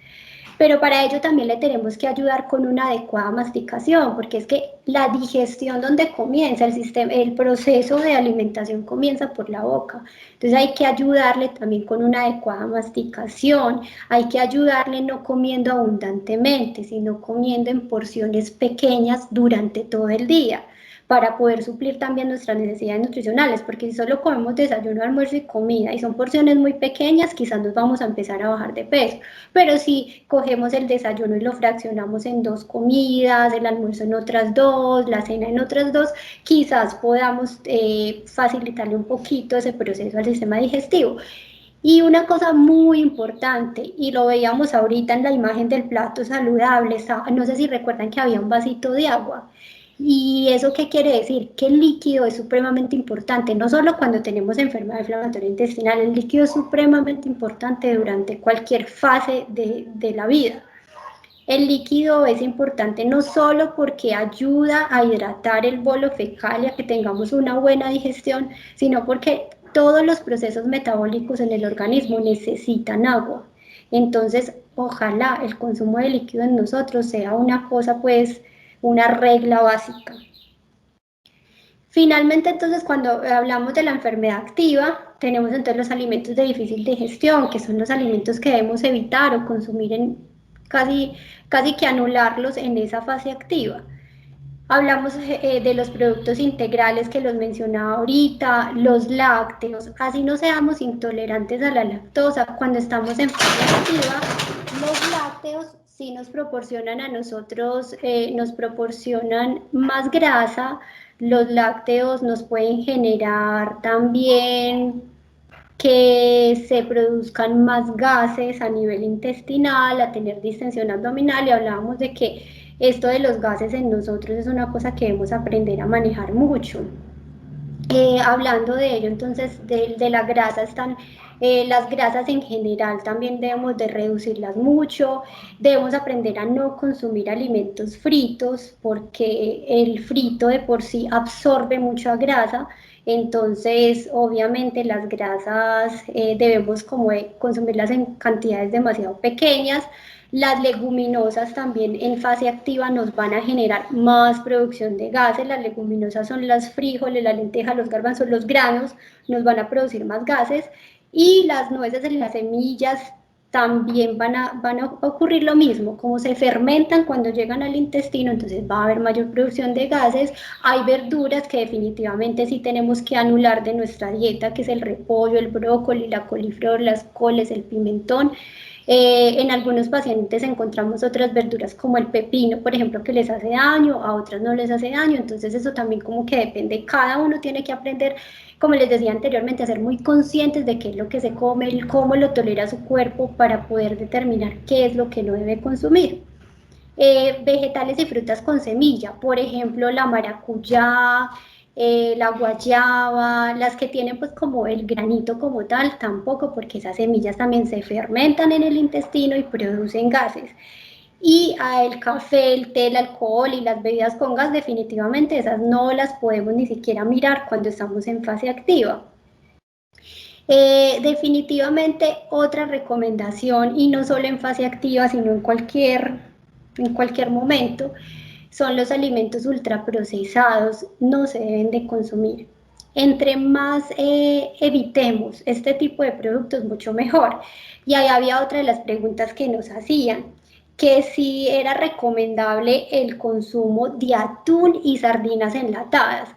Pero para ello también le tenemos que ayudar con una adecuada masticación, porque es que la digestión donde comienza el sistema, el proceso de alimentación comienza por la boca. Entonces hay que ayudarle también con una adecuada masticación, hay que ayudarle no comiendo abundantemente, sino comiendo en porciones pequeñas durante todo el día, para poder suplir también nuestras necesidades nutricionales, porque si solo comemos desayuno, almuerzo y comida y son porciones muy pequeñas, quizás nos vamos a empezar a bajar de peso. Pero si cogemos el desayuno y lo fraccionamos en 2 comidas, el almuerzo en otras 2, la cena en otras 2, quizás podamos facilitarle un poquito ese proceso al sistema digestivo. Y una cosa muy importante, y lo veíamos ahorita en la imagen del plato saludable, no sé si recuerdan que había un vasito de agua. ¿Y eso qué quiere decir? Que el líquido es supremamente importante, no solo cuando tenemos enfermedad inflamatoria intestinal, el líquido es supremamente importante durante cualquier fase de la vida. El líquido es importante no solo porque ayuda a hidratar el bolo fecal y a que tengamos una buena digestión, sino porque todos los procesos metabólicos en el organismo necesitan agua. Entonces, ojalá el consumo de líquido en nosotros sea una cosa, pues, una regla básica. Finalmente, entonces, cuando hablamos de la enfermedad activa, tenemos entonces los alimentos de difícil digestión, que son los alimentos que debemos evitar o consumir casi, casi que anularlos en esa fase activa. Hablamos de los productos integrales que los mencionaba ahorita, los lácteos, así no seamos intolerantes a la lactosa. Cuando estamos en fase activa, los lácteos sí nos proporcionan a nosotros, nos proporcionan más grasa, los lácteos nos pueden generar también que se produzcan más gases a nivel intestinal, a tener distensión abdominal, y hablábamos de que esto de los gases en nosotros es una cosa que debemos aprender a manejar mucho. Hablando de ello, entonces, de la grasa, están las grasas en general, también debemos de reducirlas mucho, debemos aprender a no consumir alimentos fritos, porque el frito de por sí absorbe mucha grasa, entonces obviamente las grasas debemos como consumirlas en cantidades demasiado pequeñas. Las leguminosas también en fase activa nos van a generar más producción de gases. Las leguminosas son las frijoles, la lenteja, los garbanzos, los granos, nos van a producir más gases. Y las nueces y las semillas también van a ocurrir lo mismo, como se fermentan cuando llegan al intestino, entonces va a haber mayor producción de gases. Hay verduras que definitivamente sí tenemos que anular de nuestra dieta, que es el repollo, el brócoli, la coliflor, las coles, el pimentón. En algunos pacientes encontramos otras verduras como el pepino, por ejemplo, que les hace daño, a otras no les hace daño, entonces eso también como que depende, cada uno tiene que aprender, como les decía anteriormente, a ser muy conscientes de qué es lo que se come, cómo lo tolera su cuerpo para poder determinar qué es lo que no debe consumir. Vegetales y frutas con semilla, por ejemplo, la maracuyá, la guayaba, las que tienen pues como el granito como tal, tampoco, porque esas semillas también se fermentan en el intestino y producen gases. Y el café, el té, el alcohol y las bebidas con gas, definitivamente esas no las podemos ni siquiera mirar cuando estamos en fase activa. Definitivamente otra recomendación, y no solo en fase activa, sino en cualquier momento, son los alimentos ultraprocesados, no se deben de consumir. Entre más evitemos este tipo de productos, mucho mejor. Y ahí había otra de las preguntas que nos hacían, que si era recomendable el consumo de atún y sardinas enlatadas.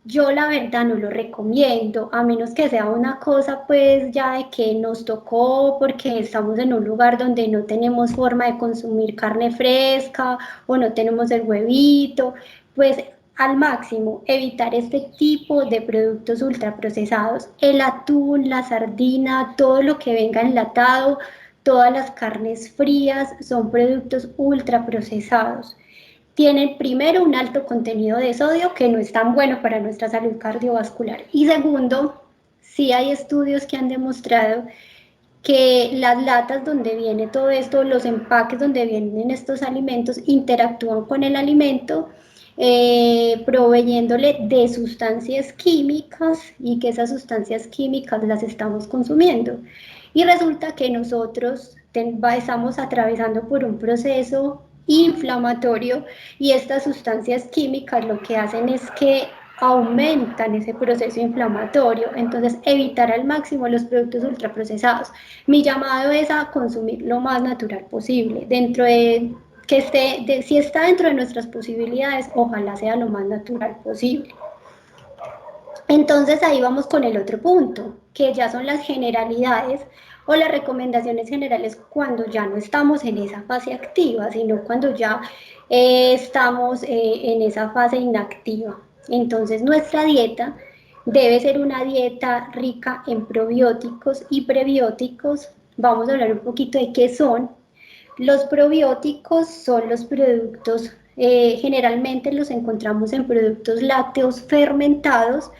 Yo la verdad no lo recomiendo, a menos que sea una cosa pues ya de que nos tocó porque estamos en un lugar donde no tenemos forma de consumir carne fresca o no tenemos el huevito, pues al máximo evitar este tipo de productos ultraprocesados. El atún, la sardina, todo lo que venga enlatado, todas las carnes frías son productos ultraprocesados. Tienen primero un alto contenido de sodio que no es tan bueno para nuestra salud cardiovascular. Y segundo, sí hay estudios que han demostrado que las latas donde viene todo esto, los empaques donde vienen estos alimentos, interactúan con el alimento proveyéndole de sustancias químicas y que esas sustancias químicas las estamos consumiendo. Y resulta que nosotros estamos atravesando por un proceso inflamatorio y estas sustancias químicas lo que hacen es que aumentan ese proceso inflamatorio, entonces evitar al máximo los productos ultraprocesados. Mi llamado es a consumir lo más natural posible, dentro de que si está dentro de nuestras posibilidades, ojalá sea lo más natural posible. Entonces ahí vamos con el otro punto, que ya son las generalidades o las recomendaciones generales cuando ya no estamos en esa fase activa, sino cuando ya estamos en esa fase inactiva. Entonces nuestra dieta debe ser una dieta rica en probióticos y prebióticos. Vamos a hablar un poquito de qué son. Los probióticos son los productos, generalmente los encontramos en productos lácteos fermentados,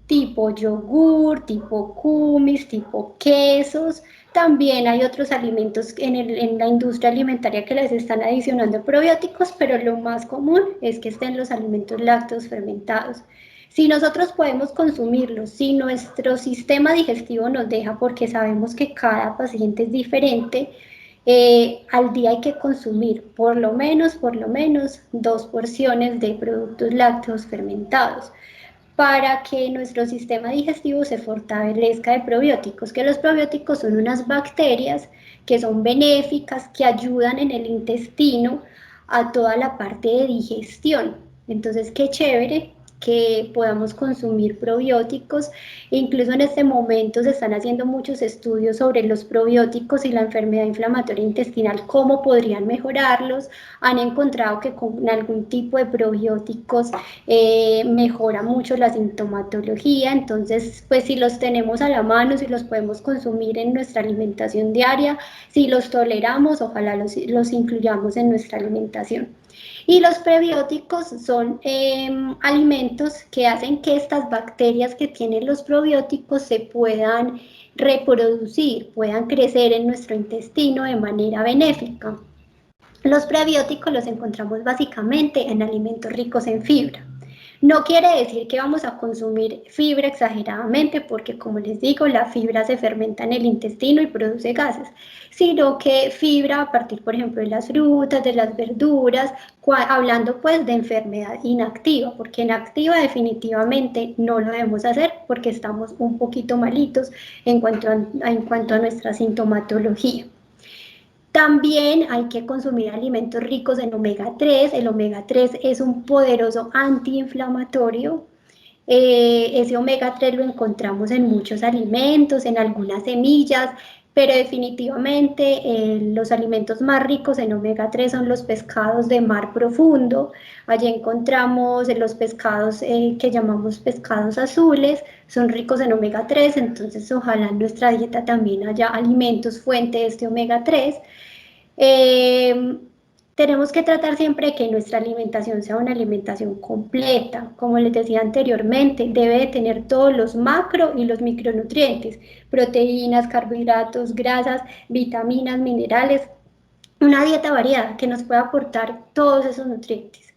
tipo yogur, tipo kumis, tipo quesos. También hay otros alimentos en la industria alimentaria que les están adicionando probióticos, pero lo más común es que estén los alimentos lácteos fermentados. Si nosotros podemos consumirlos, si nuestro sistema digestivo nos deja, porque sabemos que cada paciente es diferente, al día hay que consumir por lo menos 2 porciones de productos lácteos fermentados para que nuestro sistema digestivo se fortalezca de probióticos, que los probióticos son unas bacterias que son benéficas, que ayudan en el intestino a toda la parte de digestión. Entonces, qué chévere que podamos consumir probióticos. Incluso en este momento se están haciendo muchos estudios sobre los probióticos y la enfermedad inflamatoria intestinal, cómo podrían mejorarlos. Han encontrado que con algún tipo de probióticos mejora mucho la sintomatología. Entonces, pues si los tenemos a la mano, si los podemos consumir en nuestra alimentación diaria, si los toleramos, ojalá los incluyamos en nuestra alimentación. Y los prebióticos son alimentos que hacen que estas bacterias que tienen los probióticos se puedan reproducir, puedan crecer en nuestro intestino de manera benéfica. Los prebióticos los encontramos básicamente en alimentos ricos en fibra. No quiere decir que vamos a consumir fibra exageradamente, porque como les digo, la fibra se fermenta en el intestino y produce gases, sino que fibra a partir, por ejemplo, de las frutas, de las verduras, hablando pues de enfermedad inactiva, porque en activa definitivamente no lo debemos hacer porque estamos un poquito malitos en cuanto a nuestra sintomatología. También hay que consumir alimentos ricos en omega 3. El omega 3 es un poderoso antiinflamatorio. Ese omega 3 lo encontramos en muchos alimentos, en algunas semillas, pero definitivamente los alimentos más ricos en omega 3 son los pescados de mar profundo. Allí encontramos los pescados que llamamos pescados azules, son ricos en omega 3, entonces ojalá en nuestra dieta también haya alimentos fuente de este omega 3. Tenemos que tratar siempre que nuestra alimentación sea una alimentación completa. Como les decía anteriormente, debe de tener todos los macro y los micronutrientes, proteínas, carbohidratos, grasas, vitaminas, minerales, una dieta variada que nos pueda aportar todos esos nutrientes.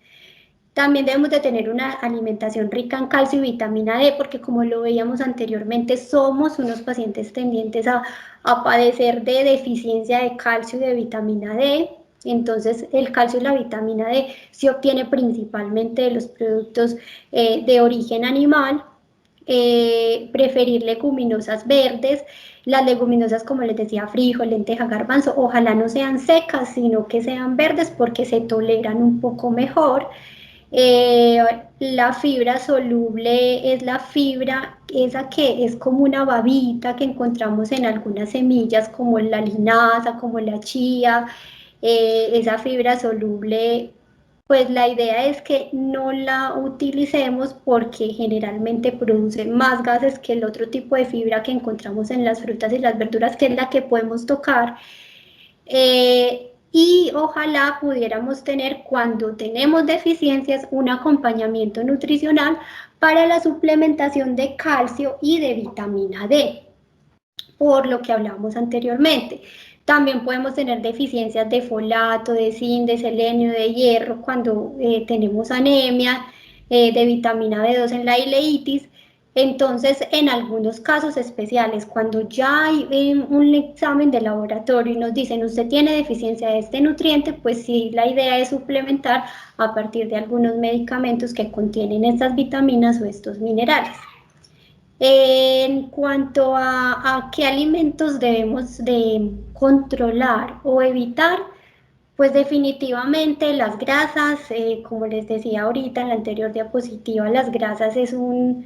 También debemos de tener una alimentación rica en calcio y vitamina D, porque como lo veíamos anteriormente, somos unos pacientes tendientes a padecer de deficiencia de calcio y de vitamina D. Entonces, el calcio y la vitamina D se obtiene principalmente de los productos de origen animal. Preferir leguminosas verdes. Las leguminosas, como les decía, frijol, lenteja, garbanzo, ojalá no sean secas, sino que sean verdes porque se toleran un poco mejor. La fibra soluble es la fibra, esa que es como una babita que encontramos en algunas semillas como la linaza, como la chía. Esa fibra soluble, pues la idea es que no la utilicemos porque generalmente produce más gases que el otro tipo de fibra que encontramos en las frutas y las verduras, que es la que podemos tocar. Y ojalá pudiéramos tener, cuando tenemos deficiencias, un acompañamiento nutricional para la suplementación de calcio y de vitamina D, por lo que hablamos anteriormente. También podemos tener deficiencias de folato, de zinc, de selenio, de hierro cuando tenemos anemia, de vitamina B2 en la ileitis. Entonces, en algunos casos especiales, cuando ya hay un examen de laboratorio y nos dicen usted tiene deficiencia de este nutriente, pues sí, la idea es suplementar a partir de algunos medicamentos que contienen estas vitaminas o estos minerales. En cuanto a qué alimentos debemos de controlar o evitar, pues definitivamente las grasas, como les decía ahorita en la anterior diapositiva, las grasas es uno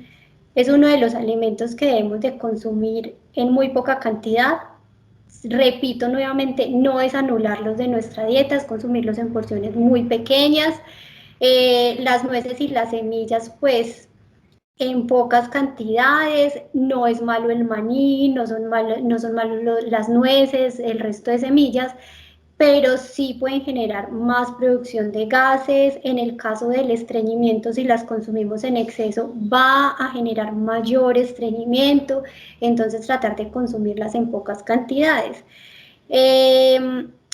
de los alimentos que debemos de consumir en muy poca cantidad. Repito nuevamente, no es anularlos de nuestra dieta, es consumirlos en porciones muy pequeñas. Las nueces y las semillas, pues en pocas cantidades, no es malo el maní, no son malos las nueces, el resto de semillas, pero sí pueden generar más producción de gases. En el caso del estreñimiento, si las consumimos en exceso, va a generar mayor estreñimiento, entonces tratar de consumirlas en pocas cantidades.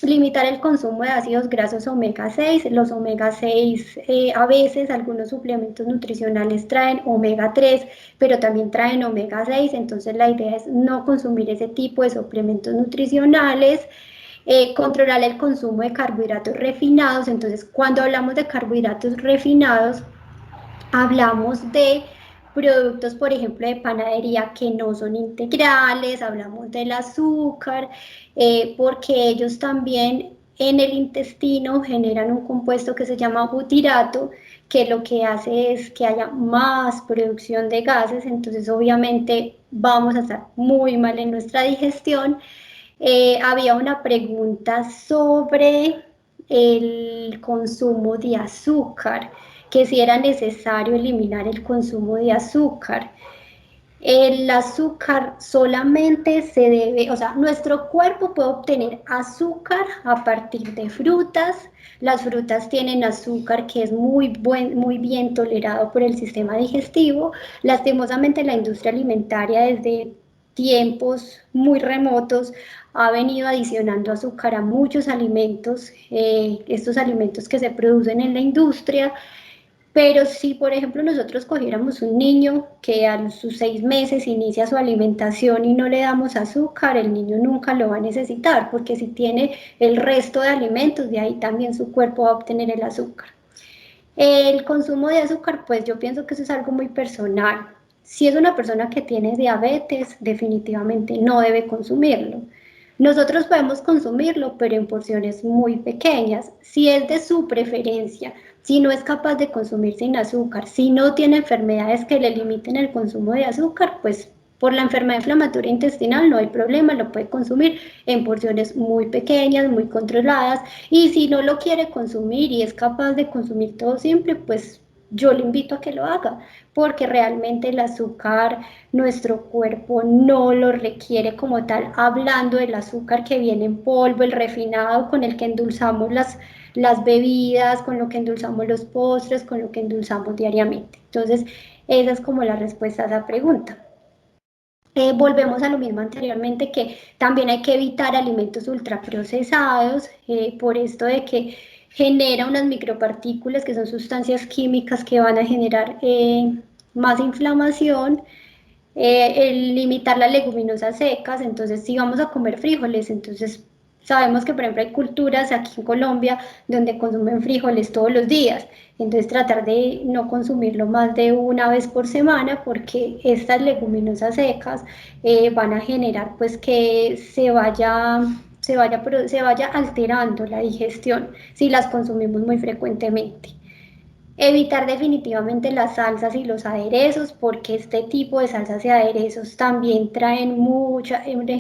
Limitar el consumo de ácidos grasos omega 6. Los omega 6 a veces algunos suplementos nutricionales traen omega 3, pero también traen omega 6, entonces la idea es no consumir ese tipo de suplementos nutricionales. Controlar el consumo de carbohidratos refinados. Entonces, cuando hablamos de carbohidratos refinados, hablamos de productos, por ejemplo, de panadería que no son integrales, hablamos del azúcar, porque ellos también en el intestino generan un compuesto que se llama butirato, que lo que hace es que haya más producción de gases, entonces obviamente vamos a estar muy mal en nuestra digestión. Había una pregunta sobre el consumo de azúcar, que si era necesario eliminar el consumo de azúcar. El azúcar solamente se debe, o sea, nuestro cuerpo puede obtener azúcar a partir de frutas. Las frutas tienen azúcar que es muy bien tolerado por el sistema digestivo. Lastimosamente la industria alimentaria desde tiempos muy remotos ha venido adicionando azúcar a muchos alimentos, estos alimentos que se producen en la industria. Pero si, por ejemplo, nosotros cogiéramos un niño que a sus 6 meses inicia su alimentación y no le damos azúcar, el niño nunca lo va a necesitar, porque si tiene el resto de alimentos, de ahí también su cuerpo va a obtener el azúcar. El consumo de azúcar, pues yo pienso que eso es algo muy personal. Si es una persona que tiene diabetes, definitivamente no debe consumirlo. Nosotros podemos consumirlo, pero en porciones muy pequeñas. Si es de su preferencia, si no es capaz de consumir sin azúcar, si no tiene enfermedades que le limiten el consumo de azúcar, pues por la enfermedad inflamatoria intestinal no hay problema, lo puede consumir en porciones muy pequeñas, muy controladas, y si no lo quiere consumir y es capaz de consumir todo siempre, pues yo le invito a que lo haga, porque realmente el azúcar nuestro cuerpo no lo requiere como tal, hablando del azúcar que viene en polvo, el refinado con el que endulzamos las bebidas, con lo que endulzamos los postres, con lo que endulzamos diariamente. Entonces, esa es como la respuesta a esa pregunta. Volvemos a lo mismo anteriormente, que también hay que evitar alimentos ultraprocesados, por esto de que genera unas micropartículas que son sustancias químicas que van a generar más inflamación. El limitar las leguminosas secas, entonces si vamos a comer frijoles, entonces sabemos que por ejemplo hay culturas aquí en Colombia donde consumen frijoles todos los días, entonces tratar de no consumirlo más de una vez por semana, porque estas leguminosas secas van a generar pues que se vaya alterando la digestión si las consumimos muy frecuentemente. Evitar definitivamente las salsas y los aderezos, porque este tipo de salsas y aderezos también traen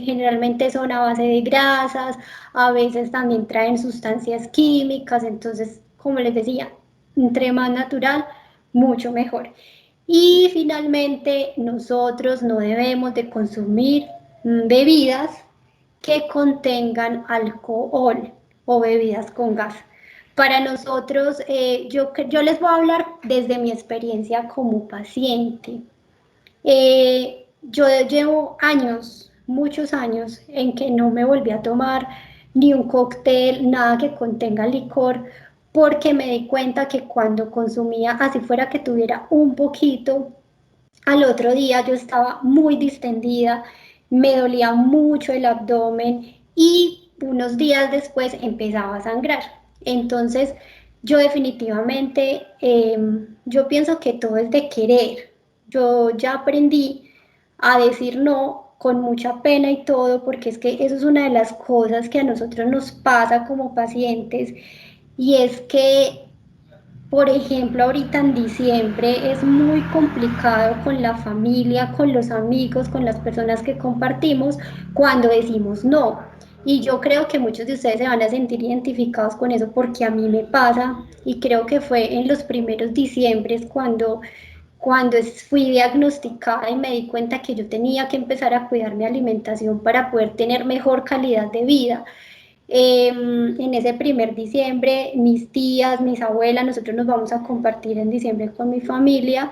generalmente son a base de grasas, a veces también traen sustancias químicas, entonces, como les decía, entre más natural, mucho mejor. Y finalmente, nosotros no debemos de consumir bebidas que contengan alcohol o bebidas con gas. Para nosotros, yo les voy a hablar desde mi experiencia como paciente. Yo llevo años, muchos años en que no me volví a tomar ni un cóctel, nada que contenga licor, porque me di cuenta que cuando consumía, así fuera que tuviera un poquito, al otro día yo estaba muy distendida, me dolía mucho el abdomen y unos días después empezaba a sangrar. Entonces, yo definitivamente, yo pienso que todo es de querer. Yo ya aprendí a decir no con mucha pena y todo, porque es que eso es una de las cosas que a nosotros nos pasa como pacientes, y es que por ejemplo, ahorita en diciembre es muy complicado con la familia, con los amigos, con las personas que compartimos cuando decimos no. Y yo creo que muchos de ustedes se van a sentir identificados con eso porque a mí me pasa y creo que fue en los primeros diciembres cuando fui diagnosticada y me di cuenta que yo tenía que empezar a cuidar mi alimentación para poder tener mejor calidad de vida. En ese primer diciembre, mis tías, mis abuelas, nosotros nos vamos a compartir en diciembre con mi familia.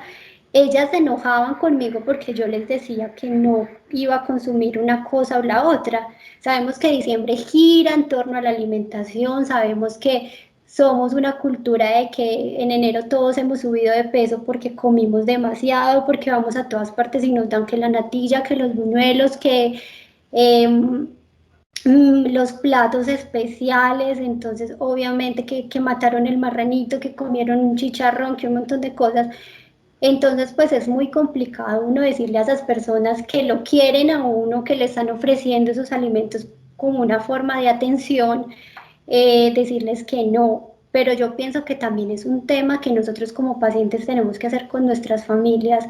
Ellas se enojaban conmigo porque yo les decía que no iba a consumir una cosa o la otra. Sabemos que diciembre gira en torno a la alimentación, sabemos que somos una cultura de que en enero todos hemos subido de peso porque comimos demasiado, porque vamos a todas partes y nos dan que la natilla, que los buñuelos, que eh, los platos especiales, entonces obviamente que mataron el marranito, que comieron un chicharrón, que un montón de cosas. Entonces pues es muy complicado uno decirle a esas personas que lo quieren a uno, que le están ofreciendo esos alimentos como una forma de atención, decirles que no. Pero yo pienso que también es un tema que nosotros como pacientes tenemos que hacer con nuestras familias,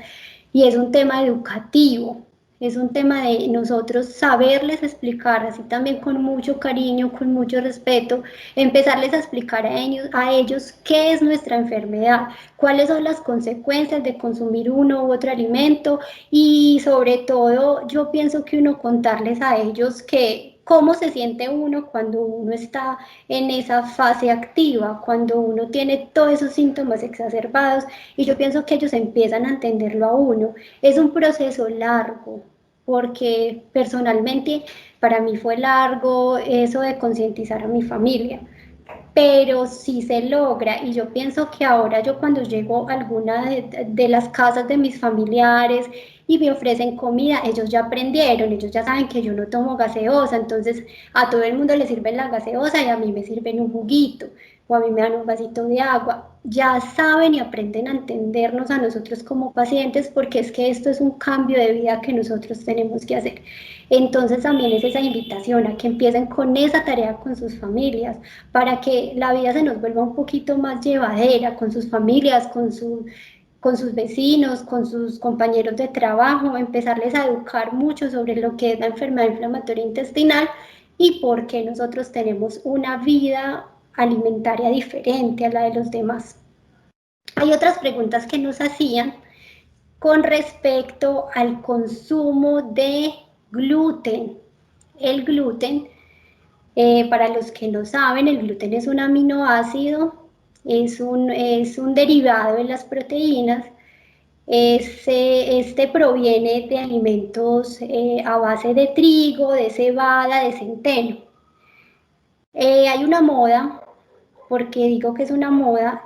y es un tema educativo. Es un tema de nosotros saberles explicar, así también con mucho cariño, con mucho respeto, empezarles a explicar a ellos qué es nuestra enfermedad, cuáles son las consecuencias de consumir uno u otro alimento, y sobre todo yo pienso que uno contarles a ellos que cómo se siente uno cuando uno está en esa fase activa, cuando uno tiene todos esos síntomas exacerbados, y yo pienso que ellos empiezan a entenderlo a uno. Es un proceso largo, porque personalmente para mí fue largo eso de concientizar a mi familia, pero sí se logra. Y yo pienso que ahora yo cuando llego a alguna de las casas de mis familiares y me ofrecen comida, ellos ya aprendieron, ellos ya saben que yo no tomo gaseosa, entonces a todo el mundo le sirven la gaseosa y a mí me sirven un juguito o a mí me dan un vasito de agua. Ya saben y aprenden a entendernos a nosotros como pacientes, porque es que esto es un cambio de vida que nosotros tenemos que hacer. Entonces también es esa invitación a que empiecen con esa tarea con sus familias, para que la vida se nos vuelva un poquito más llevadera con sus familias, con sus vecinos, con sus compañeros de trabajo, empezarles a educar mucho sobre lo que es la enfermedad inflamatoria intestinal y por qué nosotros tenemos una vida alimentaria diferente a la de los demás. Hay otras preguntas que nos hacían con respecto al consumo de gluten. El gluten, para los que no saben, el gluten es un aminoácido, es un derivado de las proteínas. Este proviene de alimentos a base de trigo, de cebada, de centeno. Hay una moda, porque digo que es una moda,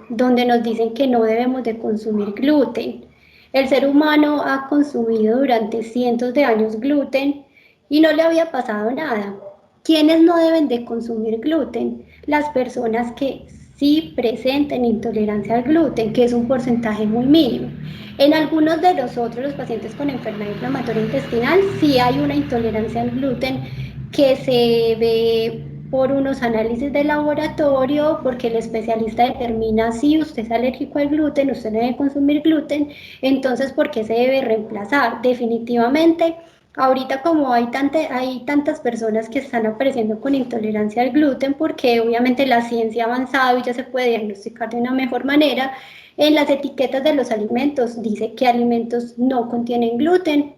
donde nos dicen que no debemos de consumir gluten. El ser humano ha consumido durante cientos de años gluten y no le había pasado nada. ¿Quiénes no deben de consumir gluten? Las personas que sí presenten intolerancia al gluten, que es un porcentaje muy mínimo. En algunos de nosotros, los pacientes con enfermedad inflamatoria intestinal, sí hay una intolerancia al gluten que se ve por unos análisis de laboratorio, porque el especialista determina si usted es alérgico al gluten, usted no debe consumir gluten. Entonces, ¿por qué se debe reemplazar? Definitivamente, ahorita como hay tantas personas que están apareciendo con intolerancia al gluten, porque obviamente la ciencia ha avanzado y ya se puede diagnosticar de una mejor manera, en las etiquetas de los alimentos dice que alimentos no contienen gluten.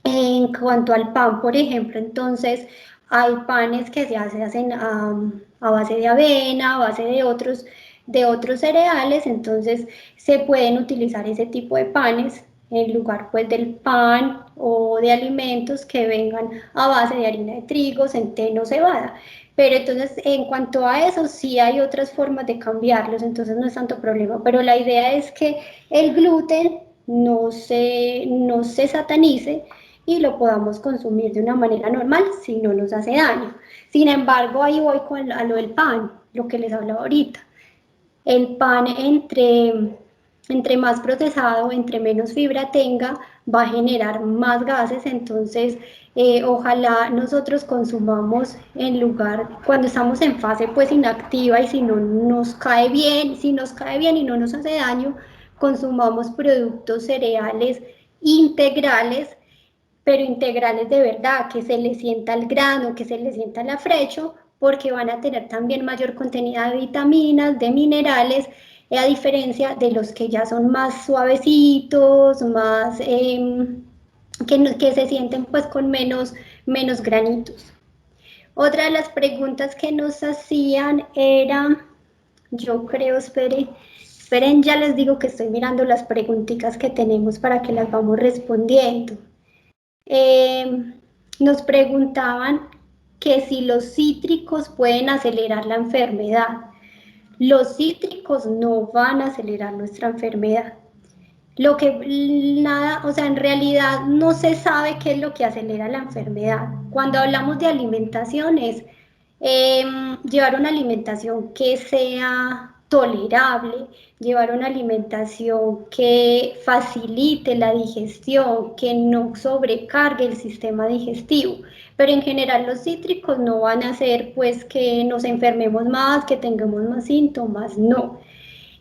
En cuanto al pan, por ejemplo, entonces hay panes que se hacen a base de avena, a base de otros cereales, entonces se pueden utilizar ese tipo de panes en lugar pues del pan o de alimentos que vengan a base de harina de trigo, centeno, cebada. Pero entonces, en cuanto a eso, sí hay otras formas de cambiarlos, entonces no es tanto problema. Pero la idea es que el gluten no se satanice y lo podamos consumir de una manera normal si no nos hace daño. Sin embargo, ahí voy a lo del pan, lo que les hablaba ahorita. El pan entre más procesado, entre menos fibra tenga, va a generar más gases, entonces ojalá nosotros consumamos en lugar, cuando estamos en fase pues inactiva y si no nos cae bien, si nos cae bien y no nos hace daño, consumamos productos cereales integrales, pero integrales de verdad, que se le sienta el grano, que se le sienta el afrecho, porque van a tener también mayor contenido de vitaminas, de minerales, a diferencia de los que ya son más suavecitos, más que se sienten pues con menos granitos. Otra de las preguntas que nos hacían era, yo creo, esperen, ya les digo que estoy mirando las preguntitas que tenemos para que las vamos respondiendo. Nos preguntaban que si los cítricos pueden acelerar la enfermedad. Los cítricos no van a acelerar nuestra enfermedad. Lo que nada, o sea, en realidad no se sabe qué es lo que acelera la enfermedad. Cuando hablamos de alimentación es llevar una alimentación que sea tolerable, llevar una alimentación que facilite la digestión, que no sobrecargue el sistema digestivo. Pero en general los cítricos no van a hacer pues que nos enfermemos más, que tengamos más síntomas, no.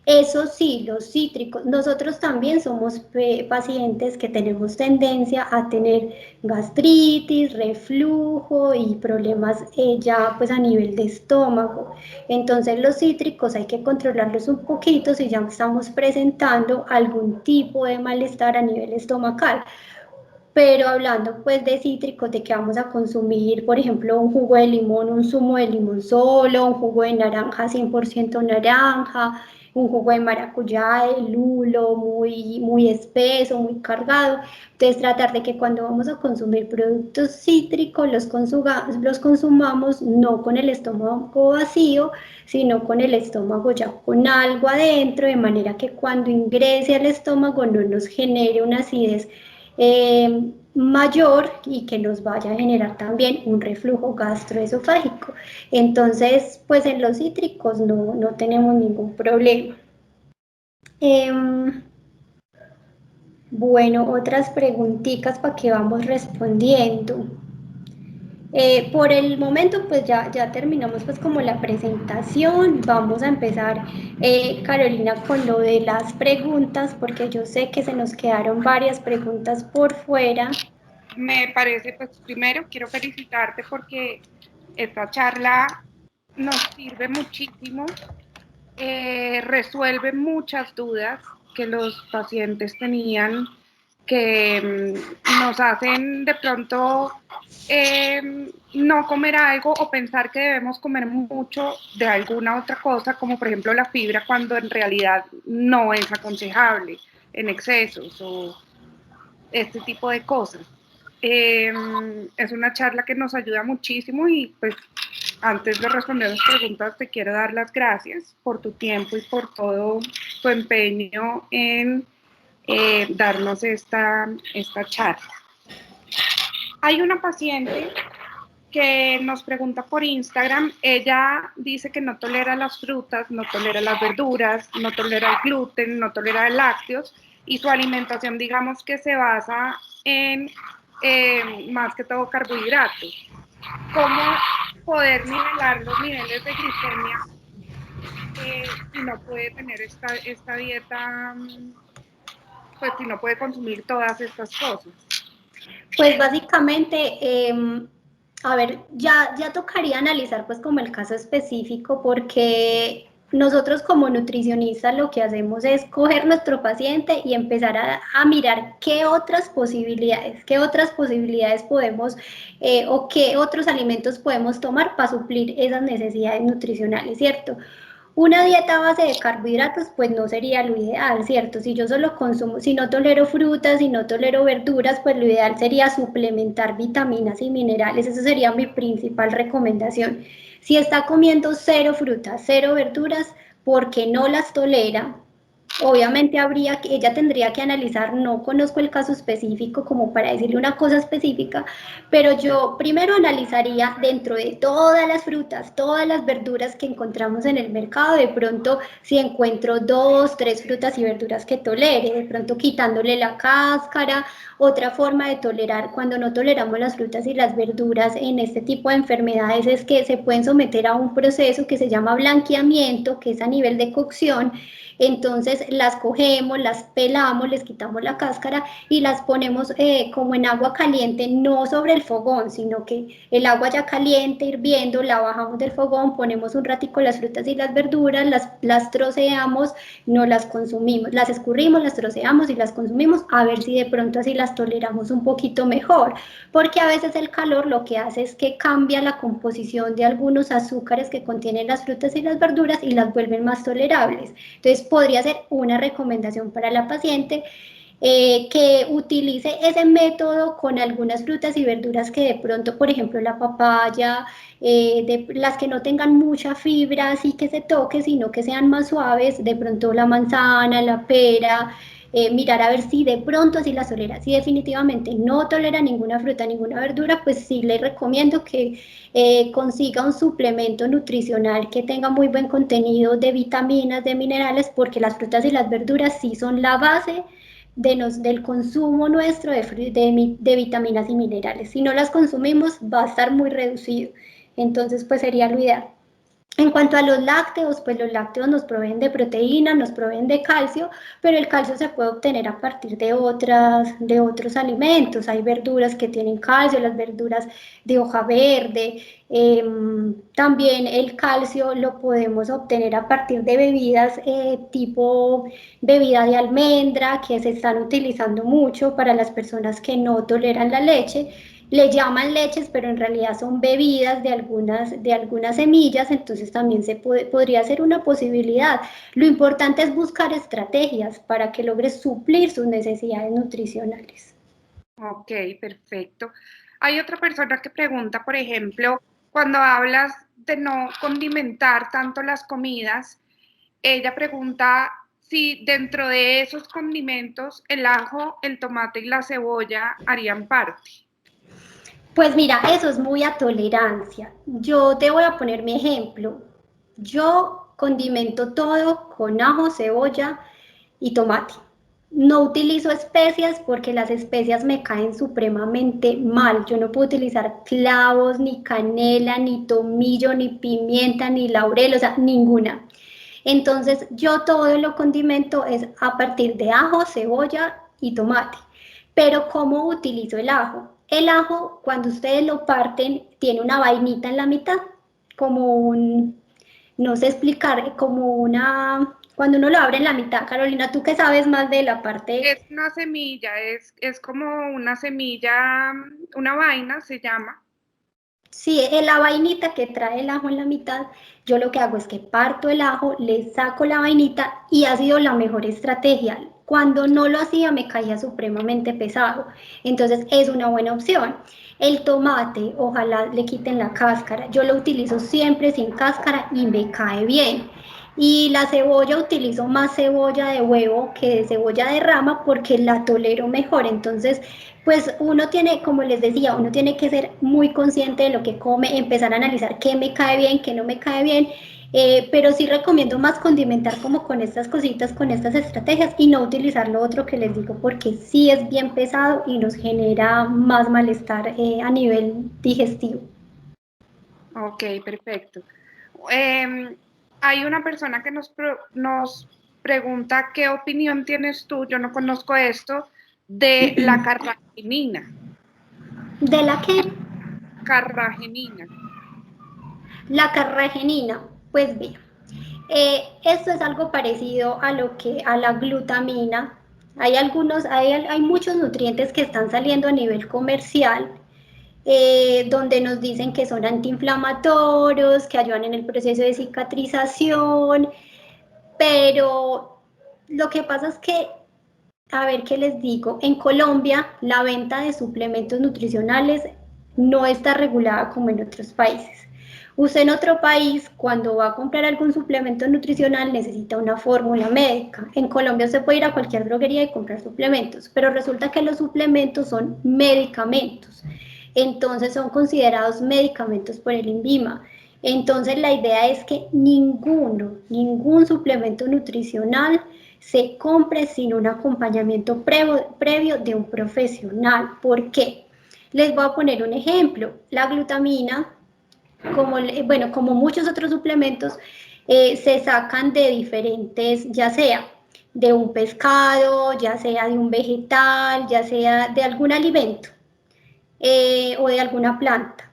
Eso sí, los cítricos, nosotros también somos pacientes que tenemos tendencia a tener gastritis, reflujo y problemas ya pues a nivel de estómago. Entonces los cítricos hay que controlarlos un poquito si ya estamos presentando algún tipo de malestar a nivel estomacal. Pero hablando pues de cítricos, de que vamos a consumir, por ejemplo, un jugo de limón, un zumo de limón solo, un jugo de naranja 100% naranja, un jugo de maracuyá, de lulo, muy espeso, muy cargado. Entonces tratar de que cuando vamos a consumir productos cítricos los consumamos no con el estómago vacío, sino con el estómago ya con algo adentro, de manera que cuando ingrese al estómago no nos genere una acidez mayor y que nos vaya a generar también un reflujo gastroesofágico. Entonces, pues en los cítricos no tenemos ningún problema. Bueno, otras preguntitas para que vamos respondiendo. Por el momento pues ya terminamos pues como la presentación, vamos a empezar Carolina con lo de las preguntas porque yo sé que se nos quedaron varias preguntas por fuera. Me parece, pues primero quiero felicitarte porque esta charla nos sirve muchísimo, resuelve muchas dudas que los pacientes tenían que nos hacen de pronto no comer algo o pensar que debemos comer mucho de alguna otra cosa, como por ejemplo la fibra, cuando en realidad no es aconsejable en excesos o este tipo de cosas. Es una charla que nos ayuda muchísimo y pues antes de responder las preguntas te quiero dar las gracias por tu tiempo y por todo tu empeño en darnos esta charla. Hay una paciente que nos pregunta por Instagram, ella dice que no tolera las frutas, no tolera las verduras, no tolera el gluten, no tolera lácteos y su alimentación digamos que se basa en más que todo carbohidratos. ¿Cómo poder nivelar los niveles de glicemia si no puede tener esta dieta, pues si no puede consumir todas estas cosas? Pues básicamente, a ver, ya tocaría analizar pues como el caso específico porque nosotros como nutricionistas lo que hacemos es coger nuestro paciente y empezar a mirar qué otras posibilidades podemos o qué otros alimentos podemos tomar para suplir esas necesidades nutricionales, ¿cierto? Una dieta a base de carbohidratos, pues no sería lo ideal, ¿cierto? Si yo solo consumo, si no tolero frutas, si no tolero verduras, pues lo ideal sería suplementar vitaminas y minerales. Esa sería mi principal recomendación. Si está comiendo cero frutas, cero verduras, porque no las tolera, obviamente ella tendría que analizar, no conozco el caso específico como para decirle una cosa específica, pero yo primero analizaría dentro de todas las frutas, todas las verduras que encontramos en el mercado, de pronto si encuentro 2, 3 frutas y verduras que tolere, de pronto quitándole la cáscara. Otra forma de tolerar, cuando no toleramos las frutas y las verduras en este tipo de enfermedades, es que se pueden someter a un proceso que se llama blanqueamiento, que es a nivel de cocción. Entonces las cogemos, las pelamos, les quitamos la cáscara y las ponemos como en agua caliente, no sobre el fogón, sino que el agua ya caliente, hirviendo, la bajamos del fogón, ponemos un ratico las frutas y las verduras, las troceamos, no las consumimos, las escurrimos, las troceamos y las consumimos, a ver si de pronto así las toleramos un poquito mejor, porque a veces el calor lo que hace es que cambia la composición de algunos azúcares que contienen las frutas y las verduras y las vuelven más tolerables. Entonces podría ser una recomendación para la paciente que utilice ese método con algunas frutas y verduras que de pronto, por ejemplo, la papaya, de las que no tengan mucha fibra, así que se toque, sino que sean más suaves, de pronto la manzana, la pera, mirar a ver si de pronto así las tolera. Si definitivamente no tolera ninguna fruta, ninguna verdura, pues sí le recomiendo que consiga un suplemento nutricional que tenga muy buen contenido de vitaminas, de minerales, porque las frutas y las verduras sí son la base del consumo nuestro de vitaminas y minerales. Si no las consumimos, va a estar muy reducido. Entonces, pues sería lo ideal. En cuanto a los lácteos, pues los lácteos nos proveen de proteína, nos proveen de calcio, pero el calcio se puede obtener a partir de otros alimentos. Hay verduras que tienen calcio, las verduras de hoja verde. También el calcio lo podemos obtener a partir de bebidas tipo bebida de almendra, que se están utilizando mucho para las personas que no toleran la leche. Le llaman leches, pero en realidad son bebidas de algunas semillas, entonces también podría ser una posibilidad. Lo importante es buscar estrategias para que logres suplir sus necesidades nutricionales. Ok, perfecto. Hay otra persona que pregunta, por ejemplo, cuando hablas de no condimentar tanto las comidas, ella pregunta si dentro de esos condimentos el ajo, el tomate y la cebolla harían parte. Pues mira, eso es muy a tolerancia. Yo te voy a poner mi ejemplo. Yo condimento todo con ajo, cebolla y tomate. No utilizo especias porque las especias me caen supremamente mal. Yo no puedo utilizar clavos, ni canela, ni tomillo, ni pimienta, ni laurel, o sea, ninguna. Entonces yo todo lo condimento es a partir de ajo, cebolla y tomate. Pero ¿cómo utilizo el ajo? El ajo, cuando ustedes lo parten, tiene una vainita en la mitad, como no sé explicar, como cuando uno lo abre en la mitad. Carolina, tú que sabes más de la parte. Es una semilla, es como una semilla, una vaina se llama. Sí, la vainita que trae el ajo en la mitad, yo lo que hago es que parto el ajo, le saco la vainita y ha sido la mejor estrategia. Cuando no lo hacía me caía supremamente pesado, entonces es una buena opción. El tomate, ojalá le quiten la cáscara, yo lo utilizo siempre sin cáscara y me cae bien. Y la cebolla, utilizo más cebolla de huevo que de cebolla de rama porque la tolero mejor, entonces pues uno tiene, como les decía, uno tiene que ser muy consciente de lo que come, empezar a analizar qué me cae bien, qué no me cae bien, pero sí recomiendo más condimentar como con estas cositas, con estas estrategias y no utilizar lo otro que les digo porque sí es bien pesado y nos genera más malestar a nivel digestivo. Ok, perfecto. Eh, Hay una persona que nos pregunta qué opinión tienes tú, yo no conozco esto, de la carragenina. ¿De la qué? Carragenina. La carragenina, pues bien. Esto es algo parecido a la glutamina. Hay muchos nutrientes que están saliendo a nivel comercial donde nos dicen que son antiinflamatorios, que ayudan en el proceso de cicatrización, pero lo que pasa es que, a ver qué les digo, en Colombia la venta de suplementos nutricionales no está regulada como en otros países. Usted en otro país, cuando va a comprar algún suplemento nutricional, necesita una fórmula médica. En Colombia usted puede ir a cualquier droguería y comprar suplementos, pero resulta que los suplementos son medicamentos. Entonces son considerados medicamentos por el INVIMA. Entonces la idea es que ningún suplemento nutricional se compre sin un acompañamiento previo de un profesional. ¿Por qué? Les voy a poner un ejemplo. La glutamina, como muchos otros suplementos, se sacan de diferentes, ya sea de un pescado, ya sea de un vegetal, ya sea de algún alimento o de alguna planta.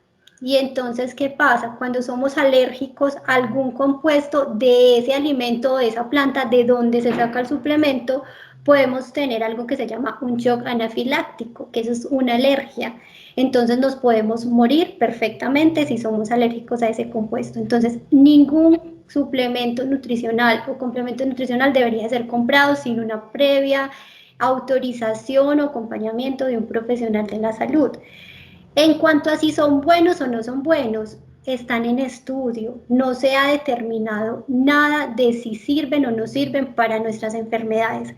Y entonces, ¿qué pasa? Cuando somos alérgicos a algún compuesto de ese alimento o de esa planta de donde se saca el suplemento, podemos tener algo que se llama un shock anafiláctico, que eso es una alergia. Entonces nos podemos morir perfectamente si somos alérgicos a ese compuesto. Entonces, ningún suplemento nutricional o complemento nutricional debería ser comprado sin una previa autorización o acompañamiento de un profesional de la salud. En cuanto a si son buenos o no son buenos, están en estudio. No se ha determinado nada de si sirven o no sirven para nuestras enfermedades.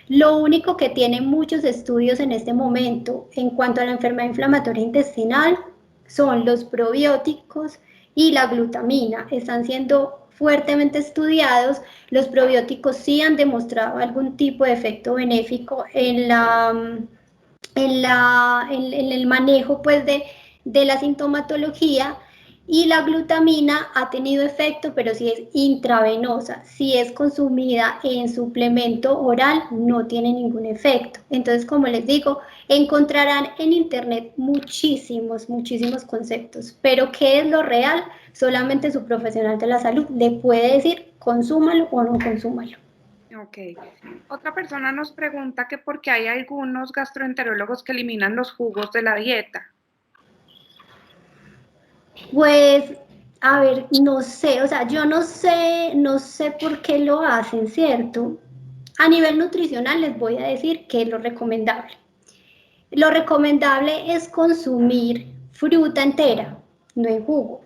Lo único que tienen muchos estudios en este momento en cuanto a la enfermedad inflamatoria intestinal son los probióticos y la glutamina. Están siendo fuertemente estudiados. Los probióticos sí han demostrado algún tipo de efecto benéfico en el manejo pues de la sintomatología, y la glutamina ha tenido efecto, pero si es intravenosa, si es consumida en suplemento oral, no tiene ningún efecto. Entonces, como les digo, encontrarán en internet muchísimos conceptos, pero ¿qué es lo real? Solamente su profesional de la salud le puede decir consúmalo o no consúmalo. Ok. Otra persona nos pregunta que por qué hay algunos gastroenterólogos que eliminan los jugos de la dieta. Pues, a ver, no sé, o sea, yo no sé por qué lo hacen, ¿cierto? A nivel nutricional les voy a decir que es lo recomendable. Lo recomendable es consumir fruta entera, no en jugo.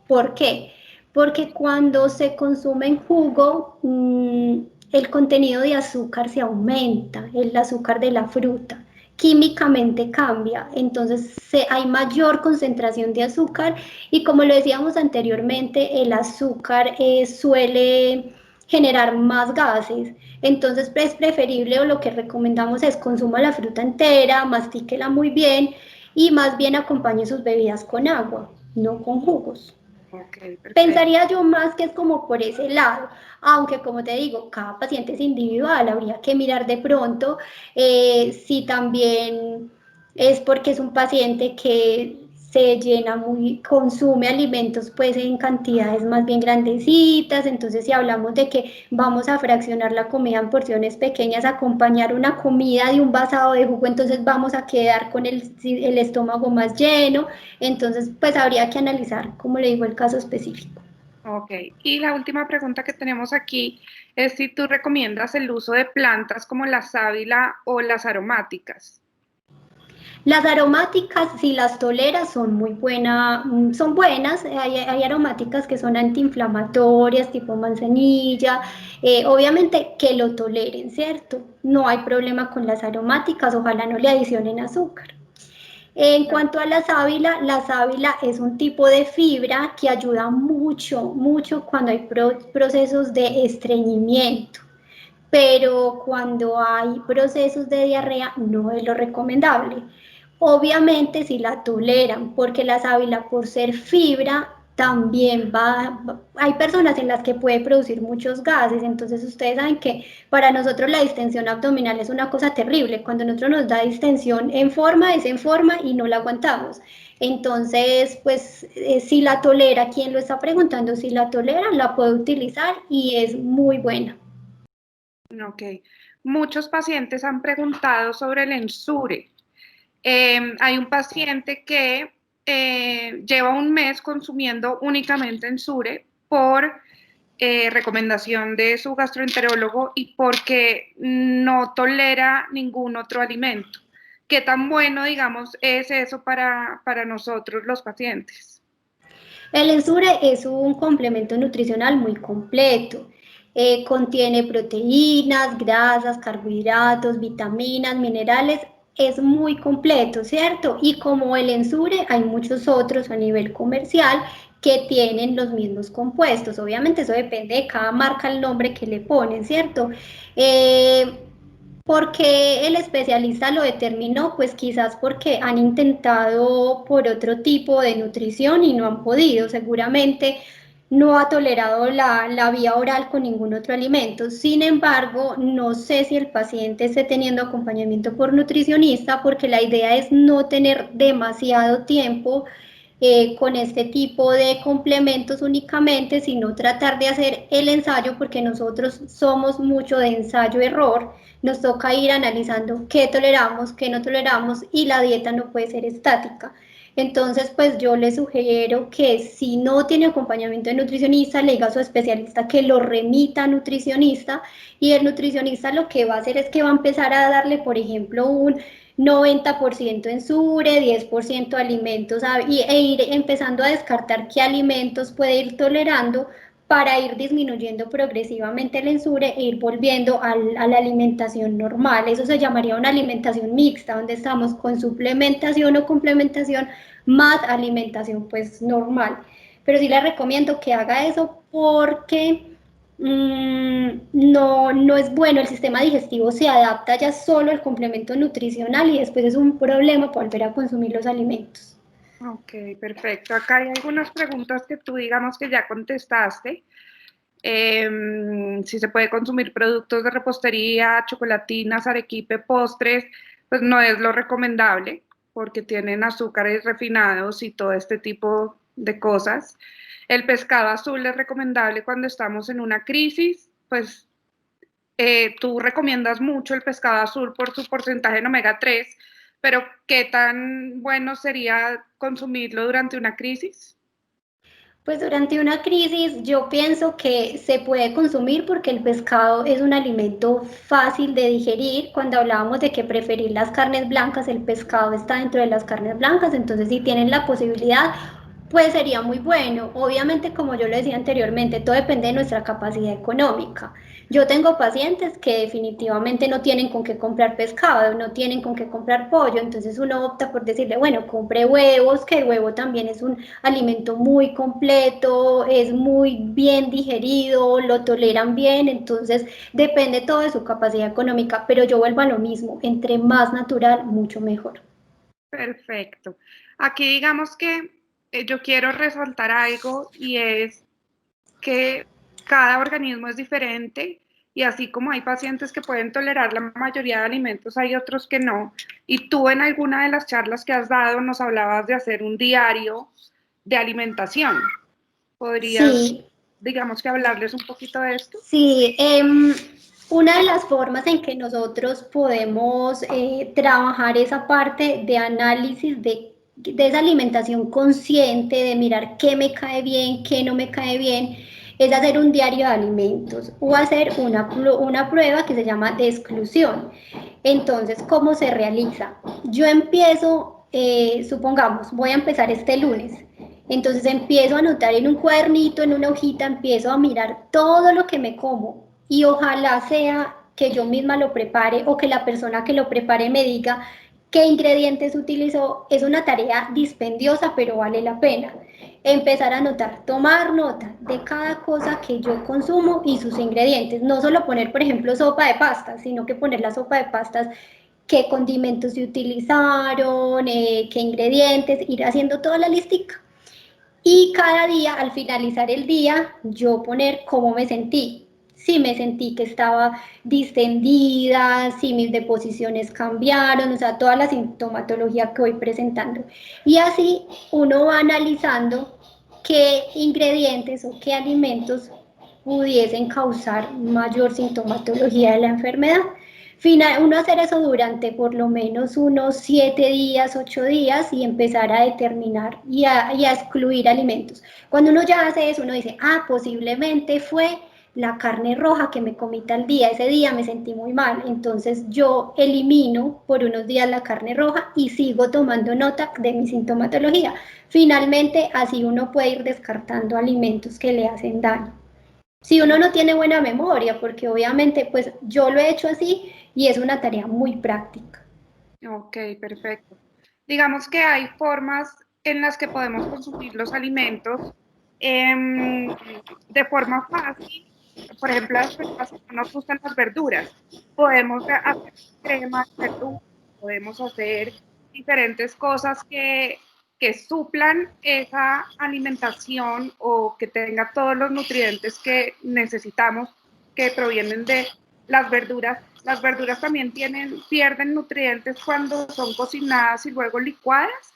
¿Por qué? Porque cuando se consume en jugo, el contenido de azúcar se aumenta, el azúcar de la fruta. Químicamente cambia, entonces hay mayor concentración de azúcar y como lo decíamos anteriormente, el azúcar suele generar más gases. Entonces es preferible, o lo que recomendamos es consuma la fruta entera, mastíquela muy bien y más bien acompañe sus bebidas con agua, no con jugos. Ok, perfecto. Pensaría yo más que es como por ese lado, aunque como te digo, cada paciente es individual, habría que mirar de pronto si también es porque es un paciente que se llena muy, consume alimentos pues en cantidades más bien grandecitas. Entonces si hablamos de que vamos a fraccionar la comida en porciones pequeñas, acompañar una comida de un vasado de jugo, entonces vamos a quedar con el estómago más lleno. Entonces, pues habría que analizar, como le digo, el caso específico. Ok, y la última pregunta que tenemos aquí es si tú recomiendas el uso de plantas como la sábila o las aromáticas. Las aromáticas, si las toleras, son muy buenas, son buenas. Hay aromáticas que son antiinflamatorias, tipo manzanilla. Obviamente que lo toleren, ¿cierto? No hay problema con las aromáticas, ojalá no le adicionen azúcar. En cuanto a la sábila es un tipo de fibra que ayuda mucho cuando hay procesos de estreñimiento, pero cuando hay procesos de diarrea no es lo recomendable. Obviamente si la toleran, porque la sábila por ser fibra también hay personas en las que puede producir muchos gases. Entonces ustedes saben que para nosotros la distensión abdominal es una cosa terrible. Cuando nosotros nos da distensión en forma, es en forma y no la aguantamos. Entonces, pues si la tolera, quien lo está preguntando, si la tolera, la puede utilizar y es muy buena. Ok, muchos pacientes han preguntado sobre el ensure. Hay un paciente que lleva un mes consumiendo únicamente Ensure por recomendación de su gastroenterólogo y porque no tolera ningún otro alimento. ¿Qué tan bueno, digamos, es eso para nosotros los pacientes? El Ensure es un complemento nutricional muy completo. Contiene proteínas, grasas, carbohidratos, vitaminas, minerales. Es muy completo, ¿cierto? Y como el Ensure, hay muchos otros a nivel comercial que tienen los mismos compuestos. Obviamente eso depende de cada marca, el nombre que le ponen, ¿cierto? Eh, ¿Por qué el especialista lo determinó? Pues quizás porque han intentado por otro tipo de nutrición y no han podido. Seguramente no ha tolerado la vía oral con ningún otro alimento. Sin embargo, no sé si el paciente esté teniendo acompañamiento por nutricionista porque la idea es no tener demasiado tiempo con este tipo de complementos únicamente, sino tratar de hacer el ensayo porque nosotros somos mucho de ensayo-error. Nos toca ir analizando qué toleramos, qué no toleramos y la dieta no puede ser estática. Entonces, pues yo le sugiero que si no tiene acompañamiento de nutricionista, le diga a su especialista que lo remita a nutricionista y el nutricionista lo que va a hacer es que va a empezar a darle, por ejemplo, un 90% en SURE, 10% alimentos e ir empezando a descartar qué alimentos puede ir tolerando para ir disminuyendo progresivamente el ensure e ir volviendo a la alimentación normal. Eso se llamaría una alimentación mixta, donde estamos con suplementación o complementación más alimentación pues normal. Pero sí les recomiendo que haga eso porque no es bueno, el sistema digestivo se adapta ya solo al complemento nutricional y después es un problema volver a consumir los alimentos. Ok, perfecto. Acá hay algunas preguntas que tú digamos que ya contestaste. Si se puede consumir productos de repostería, chocolatinas, arequipe, postres, pues no es lo recomendable porque tienen azúcares refinados y todo este tipo de cosas. El pescado azul es recomendable cuando estamos en una crisis, pues tú recomiendas mucho el pescado azul por su porcentaje en omega 3, pero ¿qué tan bueno sería consumirlo durante una crisis? Pues durante una crisis yo pienso que se puede consumir porque el pescado es un alimento fácil de digerir. Cuando hablábamos de que preferir las carnes blancas, el pescado está dentro de las carnes blancas, entonces si tienen la posibilidad, pues sería muy bueno. Obviamente, como yo lo decía anteriormente, todo depende de nuestra capacidad económica. Yo tengo pacientes que definitivamente no tienen con qué comprar pescado, no tienen con qué comprar pollo, entonces uno opta por decirle, bueno, compre huevos, que el huevo también es un alimento muy completo, es muy bien digerido, lo toleran bien, entonces depende todo de su capacidad económica, pero yo vuelvo a lo mismo, entre más natural, mucho mejor. Perfecto. Aquí digamos que yo quiero resaltar algo y es que cada organismo es diferente y así como hay pacientes que pueden tolerar la mayoría de alimentos, hay otros que no. Y tú en alguna de las charlas que has dado nos hablabas de hacer un diario de alimentación. ¿Podrías, Sí, digamos que hablarles un poquito de esto? sí, una de las formas en que nosotros podemos trabajar esa parte de análisis de esa alimentación consciente, de mirar qué me cae bien, qué no me cae bien, es hacer un diario de alimentos o hacer una prueba que se llama de exclusión. Entonces, ¿cómo se realiza? Yo empiezo, supongamos, voy a empezar este lunes. Entonces empiezo a anotar en un cuadernito, en una hojita, empiezo a mirar todo lo que me como y ojalá sea que yo misma lo prepare o que la persona que lo prepare me diga qué ingredientes utilizó. Es una tarea dispendiosa, pero vale la pena. Empezar a anotar, tomar nota de cada cosa que yo consumo y sus ingredientes. No solo poner, por ejemplo, sopa de pastas, sino que poner la sopa de pastas, qué condimentos se utilizaron, qué ingredientes, ir haciendo toda la listica. Y cada día, al finalizar el día, yo poner cómo me sentí. Si me sentí que estaba distendida, si mis deposiciones cambiaron, o sea, toda la sintomatología que voy presentando. Y así uno va analizando qué ingredientes o qué alimentos pudiesen causar mayor sintomatología de la enfermedad. Uno hacer eso durante por lo menos unos 7 días, 8 días y empezar a determinar y a excluir alimentos. Cuando uno ya hace eso, uno dice, ah, posiblemente fue la carne roja que me comí tal día, ese día me sentí muy mal, entonces yo elimino por unos días la carne roja y sigo tomando nota de mi sintomatología. Finalmente, así uno puede ir descartando alimentos que le hacen daño. Si uno no tiene buena memoria, porque obviamente pues yo lo he hecho así y es una tarea muy práctica. Ok, perfecto. Digamos que hay formas en las que podemos consumir los alimentos de forma fácil. Por ejemplo, las personas que no nos gustan las verduras, podemos hacer crema de verduras, podemos hacer diferentes cosas que suplan esa alimentación o que tenga todos los nutrientes que necesitamos que provienen de las verduras. Las verduras también pierden nutrientes cuando son cocinadas y luego licuadas.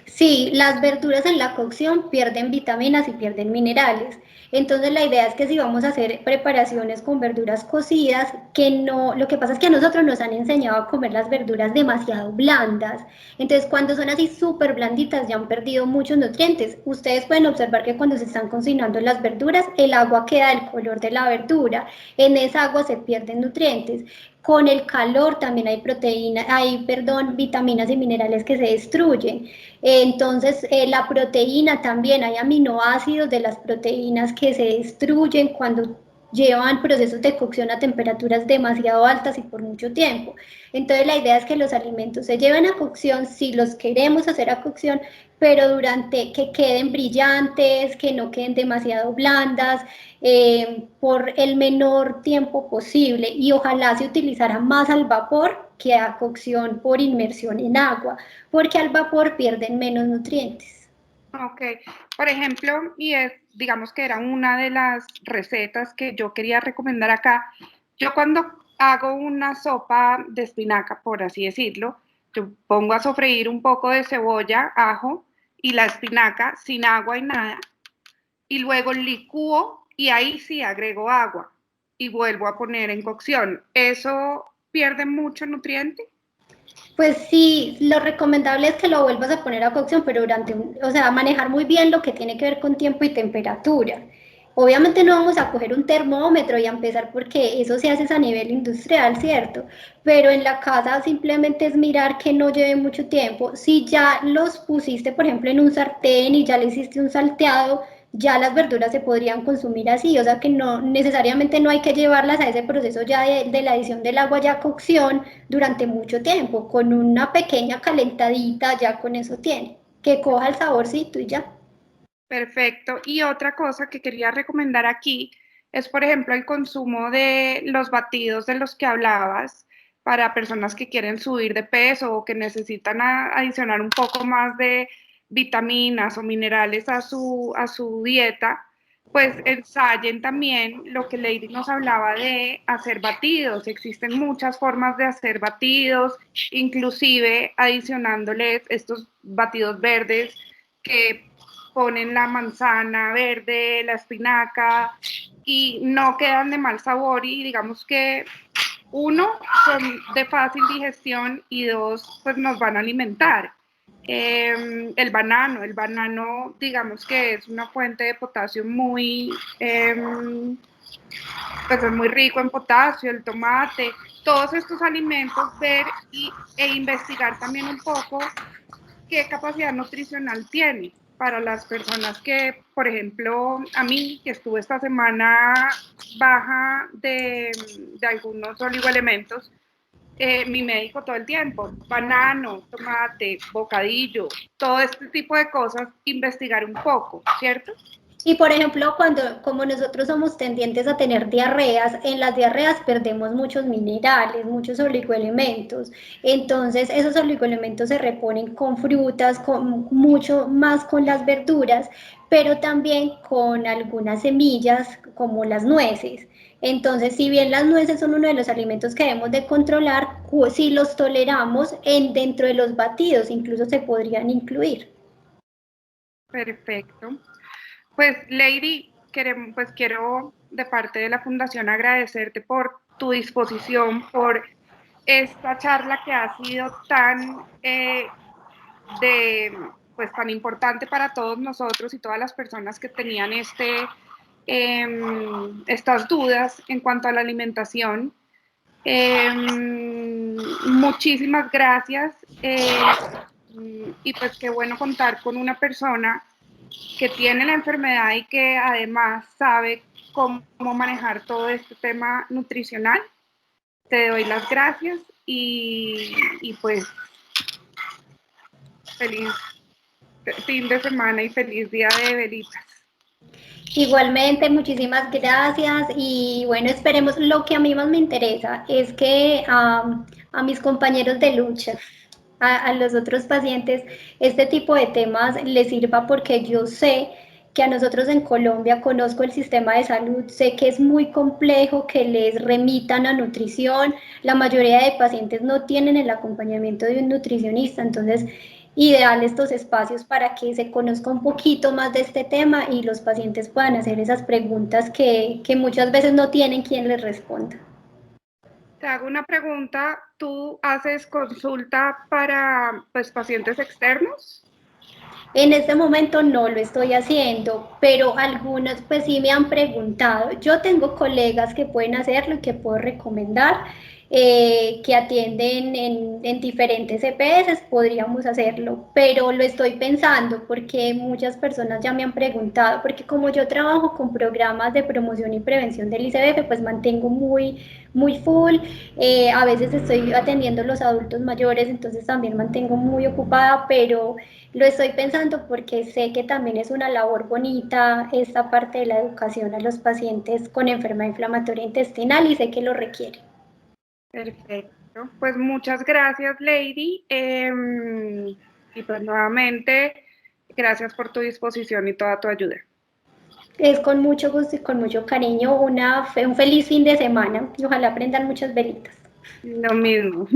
Sí, las verduras en la cocción pierden vitaminas y pierden minerales. Entonces la idea es que si vamos a hacer preparaciones con verduras cocidas, que no, lo que pasa es que a nosotros nos han enseñado a comer las verduras demasiado blandas. Entonces cuando son así súper blanditas ya han perdido muchos nutrientes. Ustedes pueden observar que cuando se están cocinando las verduras, el agua queda del color de la verdura. En esa agua se pierden nutrientes. Con el calor también hay proteínas, hay, perdón, vitaminas y minerales que se destruyen. Entonces, la proteína también, hay aminoácidos de las proteínas que se destruyen cuando llevan procesos de cocción a temperaturas demasiado altas y por mucho tiempo. Entonces, la idea es que los alimentos se lleven a cocción si los queremos hacer a cocción, pero durante que queden brillantes, que no queden demasiado blandas, por el menor tiempo posible y ojalá se utilizara más al vapor que a cocción por inmersión en agua, porque al vapor pierden menos nutrientes. Ok, por ejemplo, y es, digamos que era una de las recetas que yo quería recomendar acá. Yo cuando hago una sopa de espinaca, por así decirlo, yo pongo a sofreír un poco de cebolla, ajo y la espinaca sin agua y nada, y luego licúo y ahí sí agrego agua y vuelvo a poner en cocción. ¿Eso pierde mucho nutriente? Pues sí, lo recomendable es que lo vuelvas a poner a cocción, pero o sea, manejar muy bien lo que tiene que ver con tiempo y temperatura. Obviamente no vamos a coger un termómetro y a empezar porque eso se hace a nivel industrial, ¿cierto? Pero en la casa simplemente es mirar que no lleve mucho tiempo. Si ya los pusiste, por ejemplo, en un sartén y ya le hiciste un salteado, ya las verduras se podrían consumir así, o sea que no necesariamente no hay que llevarlas a ese proceso ya de la adición del agua ya a cocción durante mucho tiempo, con una pequeña calentadita ya con eso tiene, que coja el saborcito y ya. Perfecto. Y otra cosa que quería recomendar aquí es, por ejemplo, el consumo de los batidos de los que hablabas para personas que quieren subir de peso o que necesitan adicionar un poco más de vitaminas o minerales a su dieta, pues ensayen también lo que Lady nos hablaba de hacer batidos. Existen muchas formas de hacer batidos, inclusive adicionándoles estos batidos verdes que ponen la manzana verde, la espinaca y no quedan de mal sabor y digamos que uno, son de fácil digestión y dos, pues nos van a alimentar. El banano, digamos que es una fuente de potasio pues es muy rico en potasio, el tomate, todos estos alimentos, e investigar también un poco qué capacidad nutricional tiene para las personas que, por ejemplo, a mí, que estuve esta semana baja de algunos oligoelementos, mi médico todo el tiempo, banano, tomate, bocadillo, todo este tipo de cosas, investigar un poco, ¿cierto? Y por ejemplo, como nosotros somos tendientes a tener diarreas, en las diarreas perdemos muchos minerales, muchos oligoelementos. Entonces, esos oligoelementos se reponen con frutas, con mucho más con las verduras, pero también con algunas semillas como las nueces. Entonces, si bien las nueces son uno de los alimentos que debemos de controlar, si los toleramos dentro de los batidos, incluso se podrían incluir. Perfecto. Pues, Lady, quiero de parte de la Fundación agradecerte tu disposición, por esta charla que ha sido tan, pues, tan importante para todos nosotros y todas las personas que tenían estas dudas en cuanto a la alimentación. Muchísimas gracias, y pues qué bueno contar con una persona que tiene la enfermedad y que además sabe cómo manejar todo este tema nutricional. Te doy las gracias y pues feliz fin de semana y feliz día de velitas. Igualmente, muchísimas gracias y bueno, esperemos. Lo que a mí más me interesa es que a mis compañeros de lucha, a los otros pacientes, este tipo de temas les sirva, porque yo sé que a nosotros en Colombia, conozco el sistema de salud, sé que es muy complejo que les remitan a nutrición. La mayoría de pacientes no tienen el acompañamiento de un nutricionista, entonces ideal estos espacios para que se conozca un poquito más de este tema y los pacientes puedan hacer esas preguntas que muchas veces no tienen quien les responda. Te hago una pregunta, ¿tú haces consulta para, pues, pacientes externos? En este momento no lo estoy haciendo, pero algunos pues sí me han preguntado. Yo tengo colegas que pueden hacerlo y que puedo recomendar, que atienden en diferentes EPS, podríamos hacerlo, pero lo estoy pensando porque muchas personas ya me han preguntado, porque como yo trabajo con programas de promoción y prevención del ICBF, pues mantengo muy full. A veces estoy atendiendo a los adultos mayores, entonces también mantengo muy ocupada, pero lo estoy pensando porque sé que también es una labor bonita esta parte de la educación a los pacientes con enfermedad inflamatoria intestinal, y sé que lo requiere. Perfecto, pues muchas gracias, Lady, y pues nuevamente gracias por tu disposición y toda tu ayuda. Es con mucho gusto y con mucho cariño. Un feliz fin de semana y ojalá aprendan muchas velitas. Lo mismo.